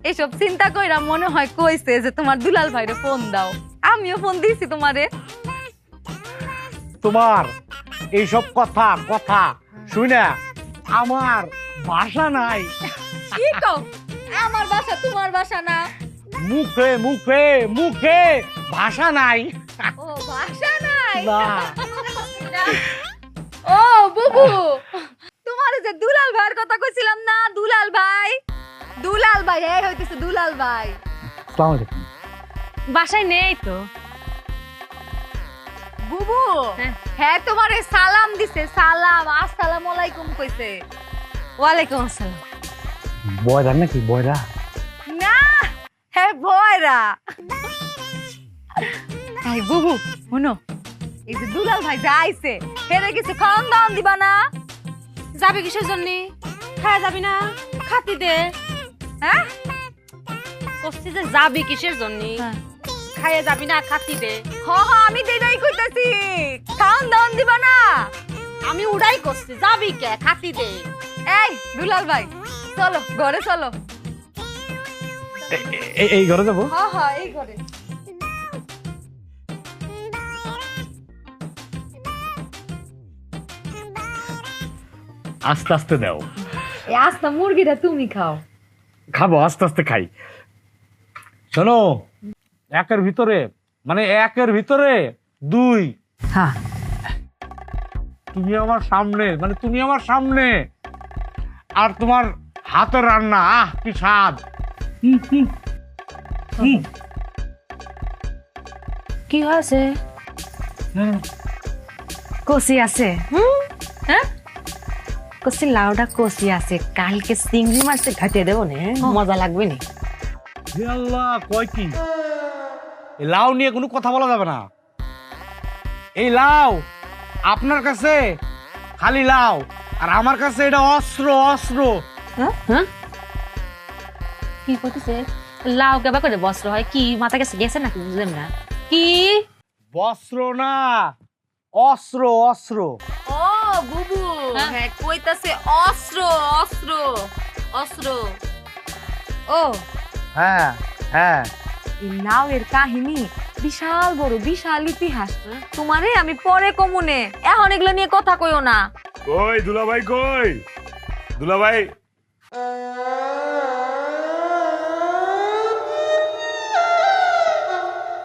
এইসব চিন্তা কইরা মনে হয় কইছে যে তোমার দুলাল ভাইরে ফোন দাও। আমিও ফোন দিয়েছি তোমারে। তোমার এইসব কথা শুনে আমার ভাষা নাই। কি কও? আমার বাসা তোমার বাসা না? মুখে ভাষা নাই। ও বাসা নাই? না। ও বুবু, তোমার যে দুলাল ভাইয়ের কথা কইছিলাম না, দুলাল ভাই এই হইতেছে দুলাল ভাই। আসসালামু আলাইকুম। বাসায় নেই তো। বুবু হ্যাঁ তোমারে সালাম দিছে, সালাম, আসসালামু আলাইকুম কইছে। ওয়ালাইকুম আসসালাম। বয়রা নাকি? বয়রা না, হ্যাঁ বয়রা। এই বুবু শুনো, এই যে দুলাল ভাই যে আইছে, হেরে কিছু খাওয়ান দাওয়ান দিবা না? যাবি কিসের জন্য? খায় যাবি না? খাতি দে। হ্যাঁ, কষ্টি যে যাবি কিসের জন্য? খাইয়ে যাবি না, খাতি দে। হ হ আমি দেই কইতাছি, খাওন দাওন দিবা না? আমি উড়াই করছি, যাবি কে, খাতি দে। এই দুলাল ভাই চলো ঘরে চলো। এই ঘরে যাবো? হ হ এই ঘরে। আস্তে আস্তে দাও। এই আস্তা মুরগিটা তুমি খাও। খাবো, আস্তে আস্তে খাই। শোনো, একের ভিতরে মানে 2। হ্যাঁ তুমি আমার সামনে, মানে তুমি আমার সামনে, আর তোমার হাতের রান্না, আহ কি স্বাদ। কি হয়েছে? কষি আছে? হ্যাঁ কষি লাউটা কষি আছে, কালকে চিংড়ি মাছটা ঘাটিয়ে দেবো না, মজা লাগবে না? হে আল্লাহ, কয় কি? এই লাউ নিয়ে কোনো কথা বলা যাবে না। এই লাউ আপনার কাছে খালি লাউ, আর আমার কাছে এটা অস্ত্র। হ্যাঁ কি করতেছে? লাউ কেবা করে বস্ত্র হয়? কি মাথা কাছে গেছে নাকি? বুঝলেন না কি? বস্ত্র না, অস্ত্র। ও বুবু, হ্যাঁ কইতাছে অস্ত্র। ও হ্যাঁ। এই লাউয়ের কাহিনী বিশাল বড়, বিশাল ইতিহাস। তোমারে আমি পরে কমুনে, এখন এগুলো নিয়ে কথা কইও না। কই দুলাভাই, কই দুলাভাই?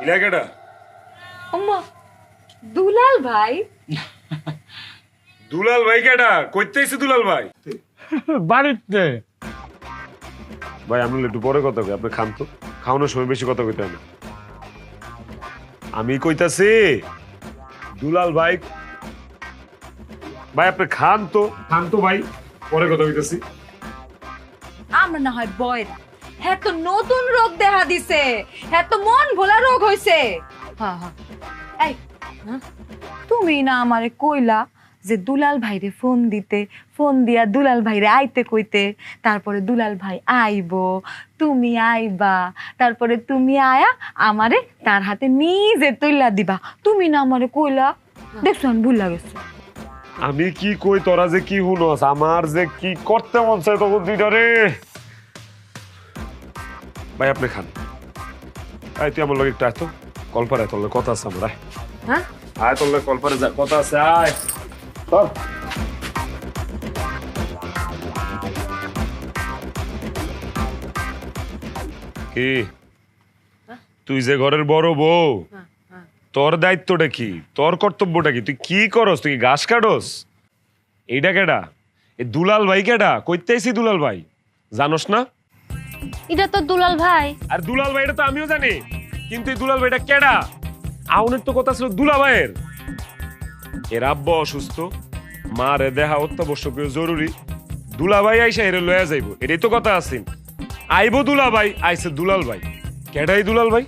ইলাকাটা আম্মা, দুলাল ভাই? দুলাল ভাই কেডা? কইতেছি দুলাল ভাই। বাড়িতে ভাই আমরা একটু পরে কথা কই, আপনি খান তো, খাওয়ানোর সময় বেশি কথা কইতে হয় না। আমি কইতাছি দুলাল ভাই, ভাই আপনি খান তো ভাই, পরে কথা কইতাছি। আমরা না হয় বয়রা, হ্যাঁ তো নতুন রোগ দেখা দিছে, হ্যাঁ তো মন ভোলা রোগ হইছে। হ্যাঁ হ্যাঁ এই তুমি না আমারে কইলা যে দুলাল ভাইরে ফোন দিতে, ফোন দিয়া দুলাল ভাইরে আইতে কইতে, তারপরে দুলাল ভাই আইবো, তুমি আইবা, তারপরে তুমি আয়া আমারে তার হাতে নিজে তুইলা দিবা। তুমি না আমারে কইলা, দেখছো আমি ভুল লাগেছে। আমি কি কই তোরা যে কি হুনস, আমার যে কি করতে মন চায় তখন দুইটা রে। ভাই আপনি খান। আয় তুই আমার লগে একটু আয় তো, কলপারে তোর লগে কথা আছে আমার। আয় হ্যাঁ আয় তোর লগে কলপারে যা কথা আছে, আয় চল। কি তুই যে ঘরের বড় বউ, তোর দায়িত্বটা কি, তোর কর্তব্যটা কি? তুই কি করস? তুই কি ঘাস কাটস? এইটা কেডা? এই দুলাল ভাই কেডা? কইতেছি দুলাল ভাই, জানোস না? এটা তো দুলাল ভাই। আর দুলাল ভাই এটা তো আমিও জানি, কিন্তু এই দুলাল ভাইটা কেডা? আউনের তো কথা ছিল দুলা ভাইয়ের। এর আব্বা অসুস্থ, মা রে দেখা অত্যাবশ্যকীয় জরুরি, দুলা ভাই আইসা এরে লয়া যাইবো, এটাই তো কথা আছেন। আইবো দুলা ভাই, আইসে দুলাল ভাই। কেডাই দুলাল ভাই?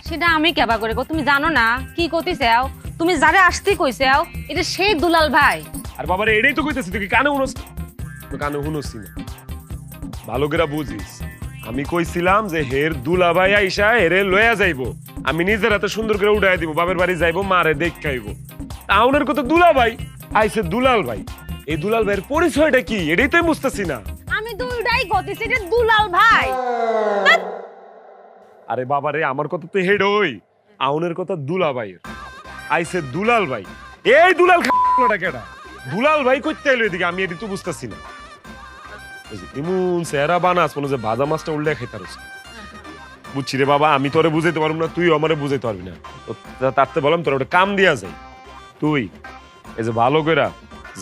সেটা আমি কেবা করে গো, তুমি জানো না কি কইতেছাও? তুমি যারে আসতে কইছাও, এটা সেই দুলাল ভাই। আর বাবারে এটাই তো কইতেছি, তুই কি কানে শুনস? তো কানে শুনসি না, ভালো করে বুঝিস। আমি কইছিলাম যে হের দুলা ভাই আইসা হেরে লয়া যাইবো, আমি নিজের হাতে সুন্দর করে উঠাই দিব, বাপের বাড়ি যাইবো, মারে দেখ খাইবো। আউনের কথা দুলা ভাই, আইসে দুলাল ভাই। এই দুলাল ভাইয়ের পরিচয়টা কি এটাই তো বুঝতেছি না। আমি দুইটাই কইতেছি, এটা দুলাল ভাই। আরে বাবারে আমার কথা তো হেড ওই, আউনের কথা দুলা ভাইয়ের, আইসে দুলাল ভাই। এই দুলাল খাটা কেডা? দুলাল ভাই কইতে এলো এদিকে, আমি এটি তো বুঝতেছি না। এমন সেরা বানাস মনে যে ভাজা মাছটা উল্টে খাইতে পারছ। বুঝছি রে বাবা, আমি তোরে বুঝাইতে পারবো না, তুই আমারে বুঝাইতে পারবি না। তারতে বললাম তোর ওটা কাম দিয়া যায়, তুই এই যে ভালো করে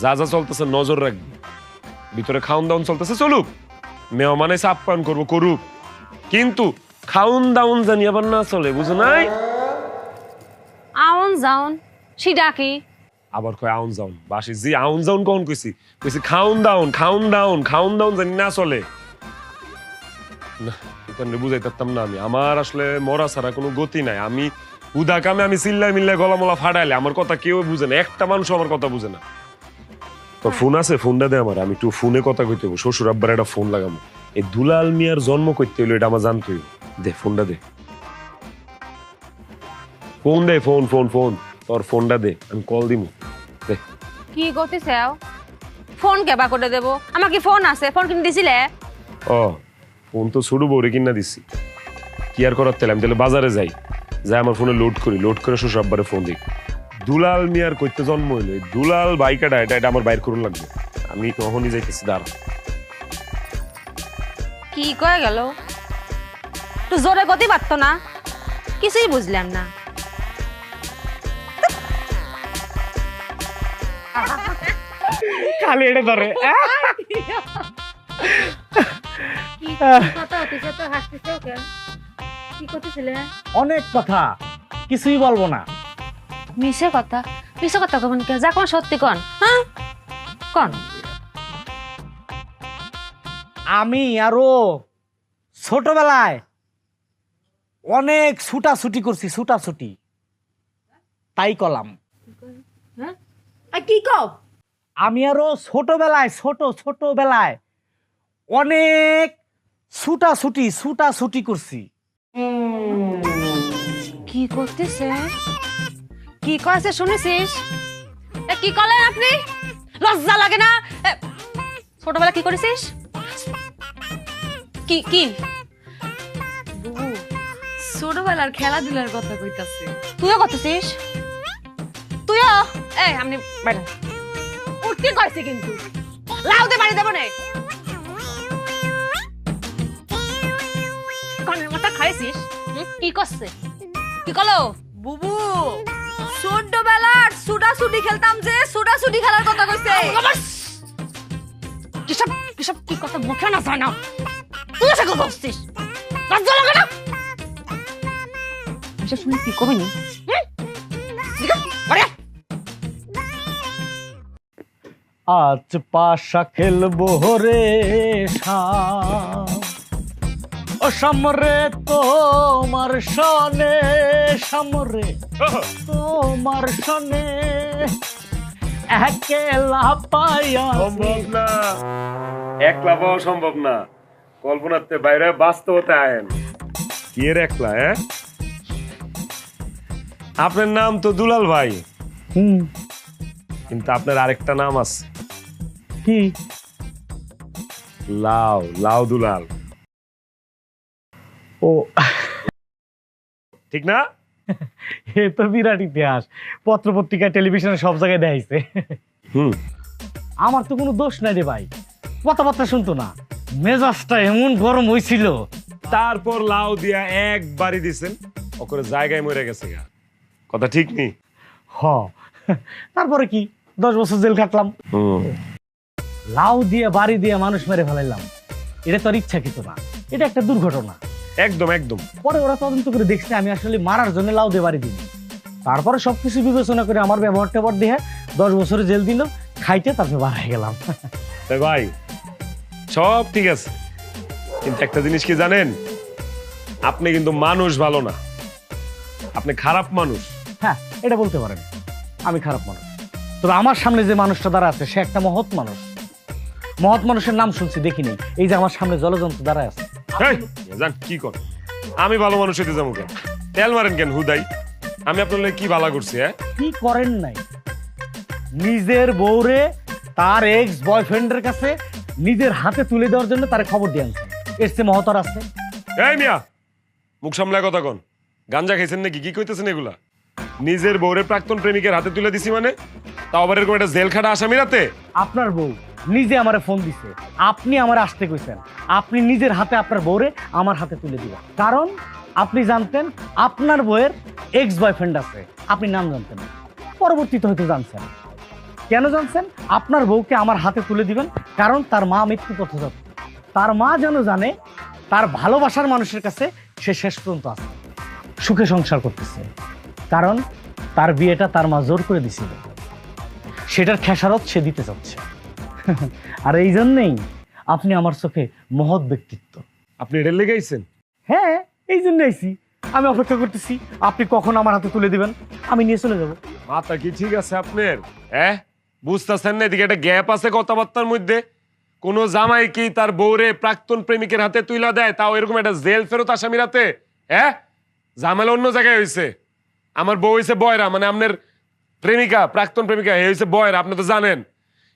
যা যা চলতেছে নজর রাখবি। ভিতরে খাউন দাউন চলতেছে, চলুক, মেহমান এসে আপ্যায়ন করবো, করুক, কিন্তু খাউন দাউন জানি আবার না চলে, বুঝো নাই? আউন যাউন সেটা কি? আবার কয় আউন যাউন, বাসি জি আউন যাউন কখন কইছি? কইছি খাউন দাউন জানি না চলে না। এখানে বুঝাইতে পারতাম না আমি, আমার আসলে মরা ছাড়া কোনো গতি নাই। আমি উদা কামে আমি চিল্লাই মিল্লাই গলামলা ফাটাইলে আমার কথা কেউ বুঝে না, একটা মানুষ আমার কথা বুঝে না। তোর ফোন আছে? ফোনটা দে আমার, আমি একটু ফোনে কথা কইতে হবো। শ্বশুর আব্বার একটা ফোন লাগাবো। এই দুলাল মিয়ার জন্ম করতে হইলো এটা আমার জানতে হইব। দে ফোনটা দে। ফোন দে, ফোন ফোন ফোন, তোর ফোনটা দে, আমি কল দিমু। দে। কি করতেছে ফোন কেবা করে দেবো? আমার কি ফোন আছে? ফোন কিনে দিছিলে? ও, ফোন তো ছোট বউরে কিনা দিছি। কি আর করার তেল, আমি তাহলে বাজারে যাই, যাই আমার ফোনে লোড করি, লোড করে শ্বশুর আব্বারে ফোন দিই। দুলাল মিয়ার কইতে জন্ম হইলো, এই দুলাল বাইকাটা এটা আমার বাইর করুন লাগবে। আমি তখনই যাইতেছি, দাঁড়া। কি কয়ে গেল? তো জোরে গতি পারতো না, কিছুই বুঝলাম না। খালি এটা ধরে অনেক কথা, কিছুই বলবো না। মিশে কথা, মিশে কথা কখন কে? যা কোন সত্যি কন, হ্যাঁ কন। আমি আরো ছোটবেলায় অনেক ছুটাছুটি করছি, ছুটাছুটি, তাই কলাম। কি কও? আমি আরো ছোটবেলায় অনেক ছুটাছুটি করছি। কি করতেছে? কি কয়েছে শুনেছিস? কি করলেন আপনি? লজ্জা লাগে না? ছোটবেলা কি করেছিস? কি কি ছোটবেলার খেলাধুলার কথা কইতাছে। তুইও করতেছিস? তুইও? আপনি বাইরে উঠতে করেছি কিন্তু লাউতে বাড়ি দেবো না। কানের মাথা খাইছিস? কি করছে? কি করলো? বুবু ছোটবেলার ছুটাছুটি খেলতাম, যে ছুটাছুটি খেলার কথা কইছে। কিসব কিসব কি কথা মুখে না যায় না? তুই এসে কথা বলছিস? লজ্জা লাগে না? এসে শুনে কি করবি নি? আজ পাশা খেলবো রে ও সামরে তোমার সনে, সামরে তোমার সনে একেলা পাইয়া। সম্ভব না, একলা পাওয়া সম্ভব না, কল্পনাতে বাইরে বাস্তবতা আয়েন। কি এর একলা? আপনার নাম তো দুলাল ভাই, কিন্তু আপনার আরেকটা নাম আছে। কি? লাউ, লাউ দুলাল। ও ঠিক না? এ তো বিরাট ইতিহাস, পত্র পত্রিকা টেলিভিশনে সব জায়গায় দেখাইছে। আমার তো কোনো দোষ নাই রে ভাই, কথাবার্তা শুনতো না, মেজাজটা এমন গরম হয়েছিল। তারপর লাউ দিয়া একবারই দিছেন, ওকরে জায়গায় মরে গেছে গা। কথা ঠিক নেই? হ, তারপরে কি 10 বছর জেল কাটলাম। লাউ দিয়ে বাড়ি দিয়ে মানুষ মেরে ফেলাইলাম, এটা তো আর ইচ্ছাকৃত না, এটা একটা দুর্ঘটনা। একদম একদম। পরে ওরা তদন্ত করে দেখছে আমি আসলে মারার জন্য লাউ দিয়ে বাড়ি দিই। তারপরে সবকিছু বিবেচনা করে আমার ব্যবহার ট্যাবহার দিয়ে 10 বছরের জেল দিল, খাইতে তারপরে বার হয়ে গেলাম। তাই ভাই সব ঠিক আছে, কিন্তু একটা জিনিস কি জানেন? আপনি কিন্তু মানুষ ভালো না, আপনি খারাপ মানুষ। হ্যাঁ, এটা বলতে পারেন, আমি খারাপ মানুষ। তবে আমার সামনে যে মানুষটা দাঁড়া আছে সে একটা মহৎ মানুষ। মহৎ মানুষের নাম শুনছি, দেখি নেই। এই যে আমার সামনে জলযন্ত্র দাঁড়ায় আছে। জান কি কর, আমি ভালো মানুষ হইতে যাবো কেন? তেল মারেন কেন হুদাই? আমি আপনার কি ভালো করছি? কি করেন নাই? নিজের বউরে তার এক্স বয়ফ্রেন্ডের কাছে নিজের হাতে তুলে দেওয়ার জন্য তার খবর দিয়ে আনছেন, এর চেয়ে মহতর আছে? এই মিয়া, মুখ সামলায় কথা কন। গাঞ্জা খাইছেন নাকি? কি কইতেছেন এগুলা? নিজের বউরে প্রাক্তন প্রেমিকের হাতে তুলে দিছি মানে? তাও আবার এরকম একটা জেল খাটা আসামি রাতে? আপনার বউ নিজে আমারে ফোন দিছে, আপনি আমার আসতে কইছেন, আপনি নিজের হাতে আপনার বউরে আমার হাতে তুলে দিবেন। কারণ আপনি জানতেন আপনার বউয়ের এক্স বয়ফ্রেন্ড আছে, আপনি নাম জানতেন না, পরবর্তীতে হয়তো জানছেন। কেন জানছেন? আপনার বউকে আমার হাতে তুলে দিবেন কারণ তার মা মৃত্যু পথযাত্রী। তার মা যেন জানে তার ভালোবাসার মানুষের কাছে সে শেষ পর্যন্ত আছে, সুখে সংসার করতেছে। কারণ তার বিয়েটা তার মা জোর করে দিছিল, সেটার খেসারত সে দিতে চাচ্ছে। আর এই জন্যেই আপনি আমার চোখে মহৎ ব্যক্তিত্ব। আপনি এটা লেগাইছেন? হ্যাঁ, এই জন্য আইছি। আমি অপেক্ষা করতেছি আপনি কখন আমার হাতে তুলে দিবেন, আমি নিয়ে চলে যাব। মাথা কি ঠিক আছে আপনার? বুঝতেছেন না এদিকে একটা গ্যাপ আছে কথাবার্তার মধ্যে? কোন জামাই কি তার বউরে প্রাক্তন প্রেমিকের হাতে তুইলা দেয়, তাও এরকম একটা জেল ফেরত আসামি রাতে? ঝামেলা অন্য জায়গায় হয়েছে। আমার বউ হইছে বয়রা, মানে আপনার প্রেমিকা, প্রাক্তন প্রেমিকা, হে হইছে বয়রা, আপনি তো জানেন।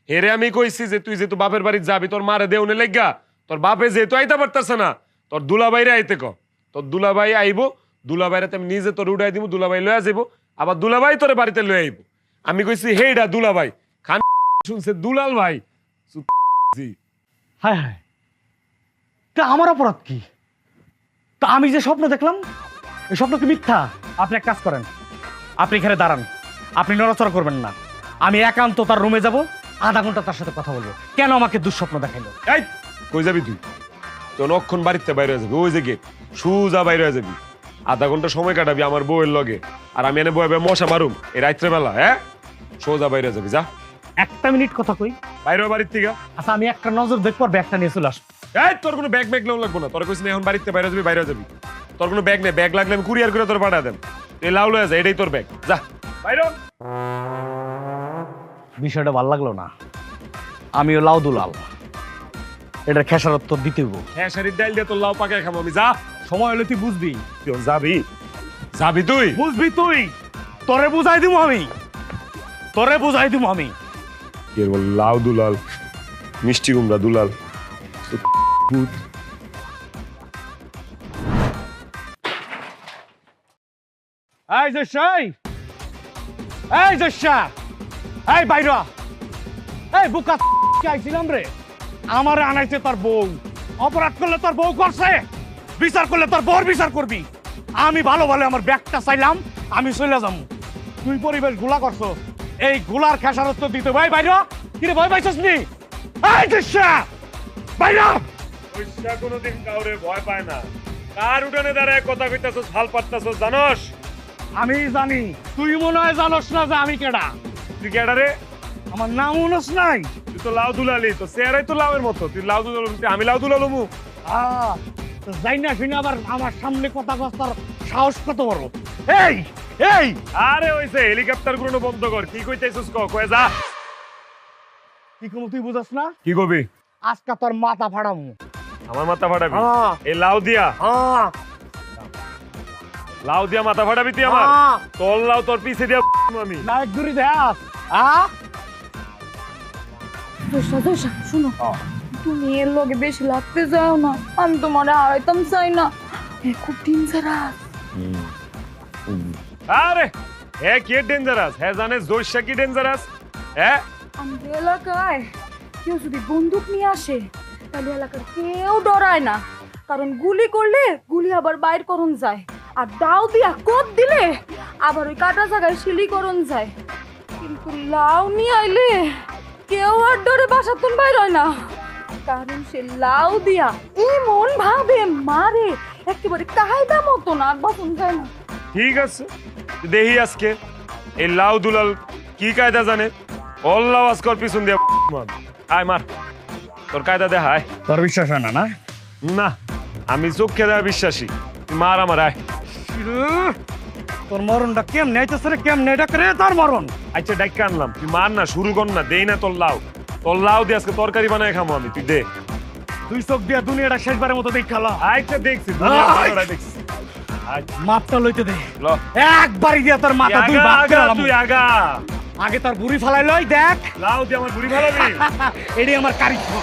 হেরে আমি কইছি যে তুই যেহেতু বাপের বাড়ি যাবি, তোর মারে দেউনে লেগা, তোর বাপে যেহেতু আইতে পারতেছে না, তোর দুলাভাইরে আইতে ক। তোর দুলাভাই আইব, দুলাভাইরে আমি নিজে তোর উড়াই দিব, দুলাভাই লয়ে যাইব, আবার দুলাভাই তোর বাড়িতে লয়ে আইব। আমি কইছি হেইডা দুলাভাই, খান শুনছে দুলাল ভাই। হায় হায়, তা আমার অপরাধ কি? তা আমি যে স্বপ্ন দেখলাম, এই স্বপ্ন কি মিথ্যা? আপনি এক কাজ করেন, আপনি এখানে দাঁড়ান, আপনি নড়াচড়া করবেন না। আমি একান্ত তার রুমে যাব, আধা ঘন্টা তার সাথে কথা বলবো, কেন আমাকে দুঃস্বপ্ন দেখাইলো। এই কই যাবি তুই? তোর অক্ষণ বাড়িতে বাইরে হয়ে যাবি, ওই যে গেট, সুজা বাইরে হয়ে যাবি। আধা ঘন্টা সময় কাটাবি আমার বউয়ের লগে, আর আমি এনে বয়ে মশা মারুম এই রাত্রে বেলা। হ্যাঁ, সোজা বাইরে যাবি, যা। একটা মিনিট কথা কই। বাইরে বাড়ির থেকে। আচ্ছা, আমি একটা নজর দেখবো, ব্যাগটা নিয়ে চলে আসবো। এই তোর কোনো ব্যাগ ব্যাগ নেওয়া লাগবো না, তোর কইছিস না এখন বাড়িতে বাইরে যাবি, বাইরে যাবি। তোর কোনো ব্যাগ নেই, ব্যাগ লাগলে আমি কুরিয়ার করে তোর পাঠা দেন। এই লাউ লয়ে যা, এটাই তোর ব্যাগ, যা বাইরে। বিষয়টা ভালো লাগলো না। আমিও লাউ দুলাল, এটার খেসারত তো দিতে হইব। হ্যাঁ, শাড়ির ডাইল দিয়ে তোর লাউ পাকায় খাবো আমি, যা। সময় হলে তুই বুঝবি। তুই যাবি, যাবি তুই, বুঝবি তুই, তোরে বুঝাই দিব আমি, তোরে বুঝাই দিব আমি। কি বল লাউ দুলাল, মিষ্টি কুমড়া দুলাল। এই জশাই, এই জশা, এই বাইরা, এই বুকা চাইছিলাম রে, আমারে আনাইছে তোর বউ। অপরাধ করলে তোর বউ করছে, বিচার করলে তোর বউর বিচার করবি। আমি ভালো ভালো আমার ব্যাগটা চাইলাম, আমি চলে যাবো। তুই পরিবেশ গুলা করছো, এই গুলার খেসারত দিতে ভাই বাইরা। কিরে ভয় পাইছিস নি? এই জশা, বাইরা। পয়সা কোনোদিন কাউরে ভয় পায় না। কার উঠানে দাঁড়ায় কথা কইতাছস, হাল পাত্তাছস জানোস? আমি জানি, তুই মনে হয় জানোস না যে আমি কেডা। তুই কেডা রে? আমার নাম মনোস নাই। তুই তো লাউ দুলালি, তো চেহারাই তো লাউয়ের মতো। তুই লাউ দুলালু, আমি লাউ দুলালুমু। যাই না শুনে আবার আমার সামনে কথা কস্তার সাহস কত বড়। এই এই, আরে হইছে, হেলিকপ্টার গুলো বন্ধ কর। কি কইতাছস কয়ে যা। কি কম তুই বুঝাস না? কি কবি? আজকে তোর মাথা ফাড়ামু। আমার মাথা ফাটাবি? হ্যাঁ। এই লাউ দিয়া? হ্যাঁ। লাউ দিয়া মাথা ফাটাবি তুই আমার? হ্যাঁ। তোর লাউ তোর পিছে দিয়া আমি। নায়ক দূরি দেখ। দোষা দোষা শুনো, তুমি এর লগে বেশি লাগতে যাও না, আমি তোমার হারাইতাম চাই না। খুব ডেঞ্জারাস। আরে হে কি ডেঞ্জারাস? হে জানে জোশা কি ডেঞ্জারাস? হ্যাঁ, আমাদের এলাকায় কেউ যদি বন্দুক নিয়ে আসে, তাহলে এলাকার কেউ ডরায় না, কারণ গুলি করলে গুলি আবার বাইর করন যায়, আর দাও দিয়া কোপ দিলে আবার ওই কাটা জায়গায় শিলি করন যায়। কিন্তু লাউ নিয়ে আইলে কেউ আর ডরে বাসাতুন বাইর হয় না, কারণ সে লাউ দিয়া এমন ভাবে মারে, একেবারে কায়দা মতো না, আর বাসন যায় না। ঠিক আছে, দেখি আজকে এই লাউ দুলাল কি কায়দা জানে। অল্লাহ আজকর পিছন দিয়া আয় মার, তোর কায়দা দেখায়। তোর বিশ্বাস হয় না? না না, আমি চোখে দেওয়া বিশ্বাসী। তুই মার আমার, আয়। তোর মরণটা কেমনে আইতেছে রে, কেমনে এটা করে তোর মরণ। আচ্ছা ডাইকা আনলাম, তুই মার না, শুরু কর না, দেই না তোর লাউ। তোর লাউ দিয়ে আজকে তরকারি বানায় খামো আমি, তুই দে। তুই চোখ দিয়া দুনিয়াটা শেষবারের মতো দেখালা। আচ্ছা দেখছি, দুনিয়া ভালোটা দেখছি। মাপটা লইতে দে, ল। একবারই দিয়া তোর মাথা দুই আগা, ভাগ আগা, করে তুই আগা। আগে তোর বুড়ি ফালাই লই, দেখ। লাউ দিয়ে আমার বুড়ি ভালো দিই। এডি আমার কারিশমা।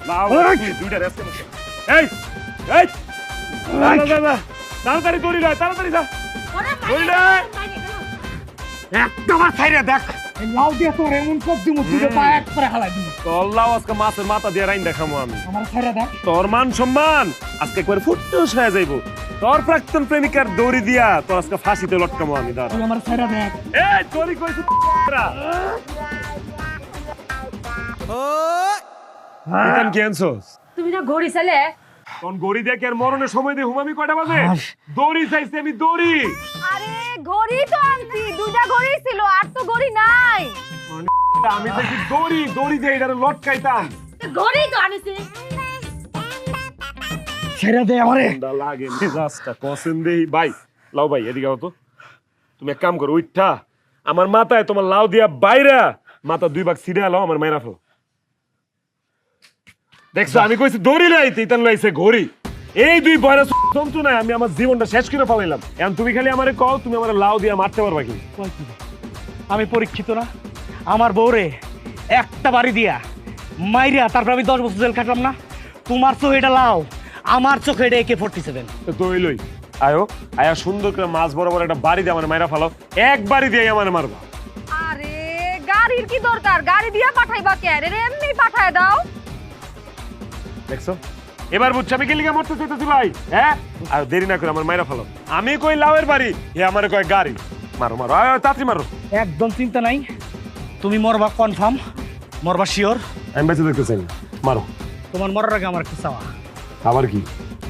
লাউ তুই দুইটা রেস্ট করছিস। এই এই তাড়াতাড়ি দৌড়ি যা, তাড়াতাড়ি যা, দৌড়ি যা। একটা মাছ খাইরে দেখ, এই লাউ দিয়া তোর এমন কোপ দিমু, তুই পা এক করে হালাই দিমু। তোর লাউ আজকে মাছের মাথা দিয়ে রাইন দেখামো আমি। আমার খাইরে দেখ, তোর মান সম্মান আজকে একবার ফুটুস হয়ে যাইব। তোর প্রাক্তন প্রেমিকার দড়ি দিয়া তোর আজকে ফাঁসিতে লটকামো আমি। দাঁড়া, তুই আমার খাইরে দেখ। এই তোরই কইছি কি আনছস? তুমি না ঘড়ি চাইলে? কোন গড়ি দিয়ে কি আর মরণের সময় দিয়ে হুমামি কয়টা বাজে? দড়ি চাইছি আমি, দড়ি। আরে ঘড়ি তো আনছি, দুটা ঘড়ি ছিল, আর তো ঘড়ি নাই। আমি দেখি দড়ি, দড়ি দিয়ে এটারে লটকাইতাম। ঘড়ি তো আনিছি। ছেড়ে দে আমারে। ঠান্ডা লাগে মেজাজটা কসেন দেই। ভাই লাউ ভাই এদিকে আও তো। তুমি এক কাম করো, উঠা আমার মাথায় তোমার লাউ দিয়া বাইরা মাথা দুই ভাগ ছিড়ে লাও, আমার মাইরা ফেলো। দেখছো আমি কইছি দড়ি লাইতে, ইতান লাইছে ঘড়ি। এই দুই বয়রা যন্ত্রণায় আমি আমার জীবনটা শেষ করে ফেলাইলাম। এখন তুমি খালি আমারে কও, তুমি আমার লাউ দিয়ে মারতে পারবা কি? কই কি? আমি পরীক্ষিত না? আমার বউরে একটা বাড়ি দিয়া মাইরা তারপর আমি 10 বছর জেল কাটলাম না? তোমার চোখে এটা লাও, আমার চোখে এটা AK-47। তো হইলই, আয়ো আয়া সুন্দর করে মাছ বরাবর একটা বাড়ি দিয়ে আমার মাইরা ফালাও, এক বাড়ি দিয়ে আমার মারবা। আরে গাড়ির কি দরকার, গাড়ি দিয়া পাঠাইবা কে রে, এমনি পাঠায় দাও। দেখছো এবার বুঝছো আমি কি লিগা মরতে চাইতেছি ভাই? হ্যাঁ, আর দেরি না করে আমার মাইরা ফালাও। আমি কই লাউয়ের বাড়ি, এ আমারে কয় গাড়ি। মারো মারো, আয় তাড়াতাড়ি মারো। একদম চিন্তা নাই, তুমি মরবা কনফার্ম, মরবা শিওর। আমি বেঁচে দেখতে চাই না, মারো। তোমার মরার আগে আমার একটা চাওয়া, আবার কি?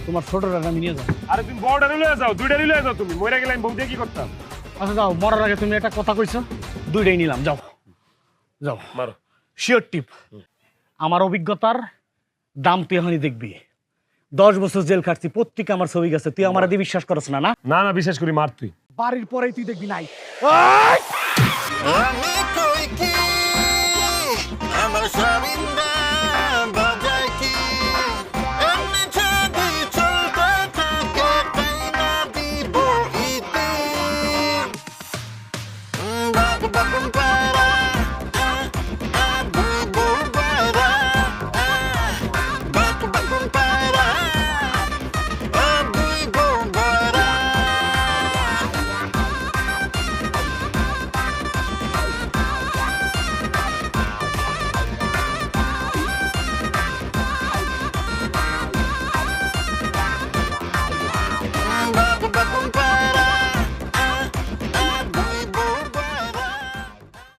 তোমার ছোটটা আমি নিয়ে যাও। আরে তুমি বড়টা লয়ে যাও, দুইটা লয়ে যাও। তুমি মরে গেলে আমি বউ দিয়ে কি করতাম? আচ্ছা যাও, মরার আগে তুমি একটা কথা কইছো, দুইটাই নিলাম, যাও যাও। মারো। শিওর টিপ, আমার অভিজ্ঞতার দাম তুই এখনই দেখবি। 10 বছর জেল খাটছি, পত্রিকা আমার ছবি গেছে, তুই আমার দিয়ে বিশ্বাস করছ না? না না না, বিশ্বাস করি, মার তুই। বাড়ির পরেই তুই দেখবি নাই। আমি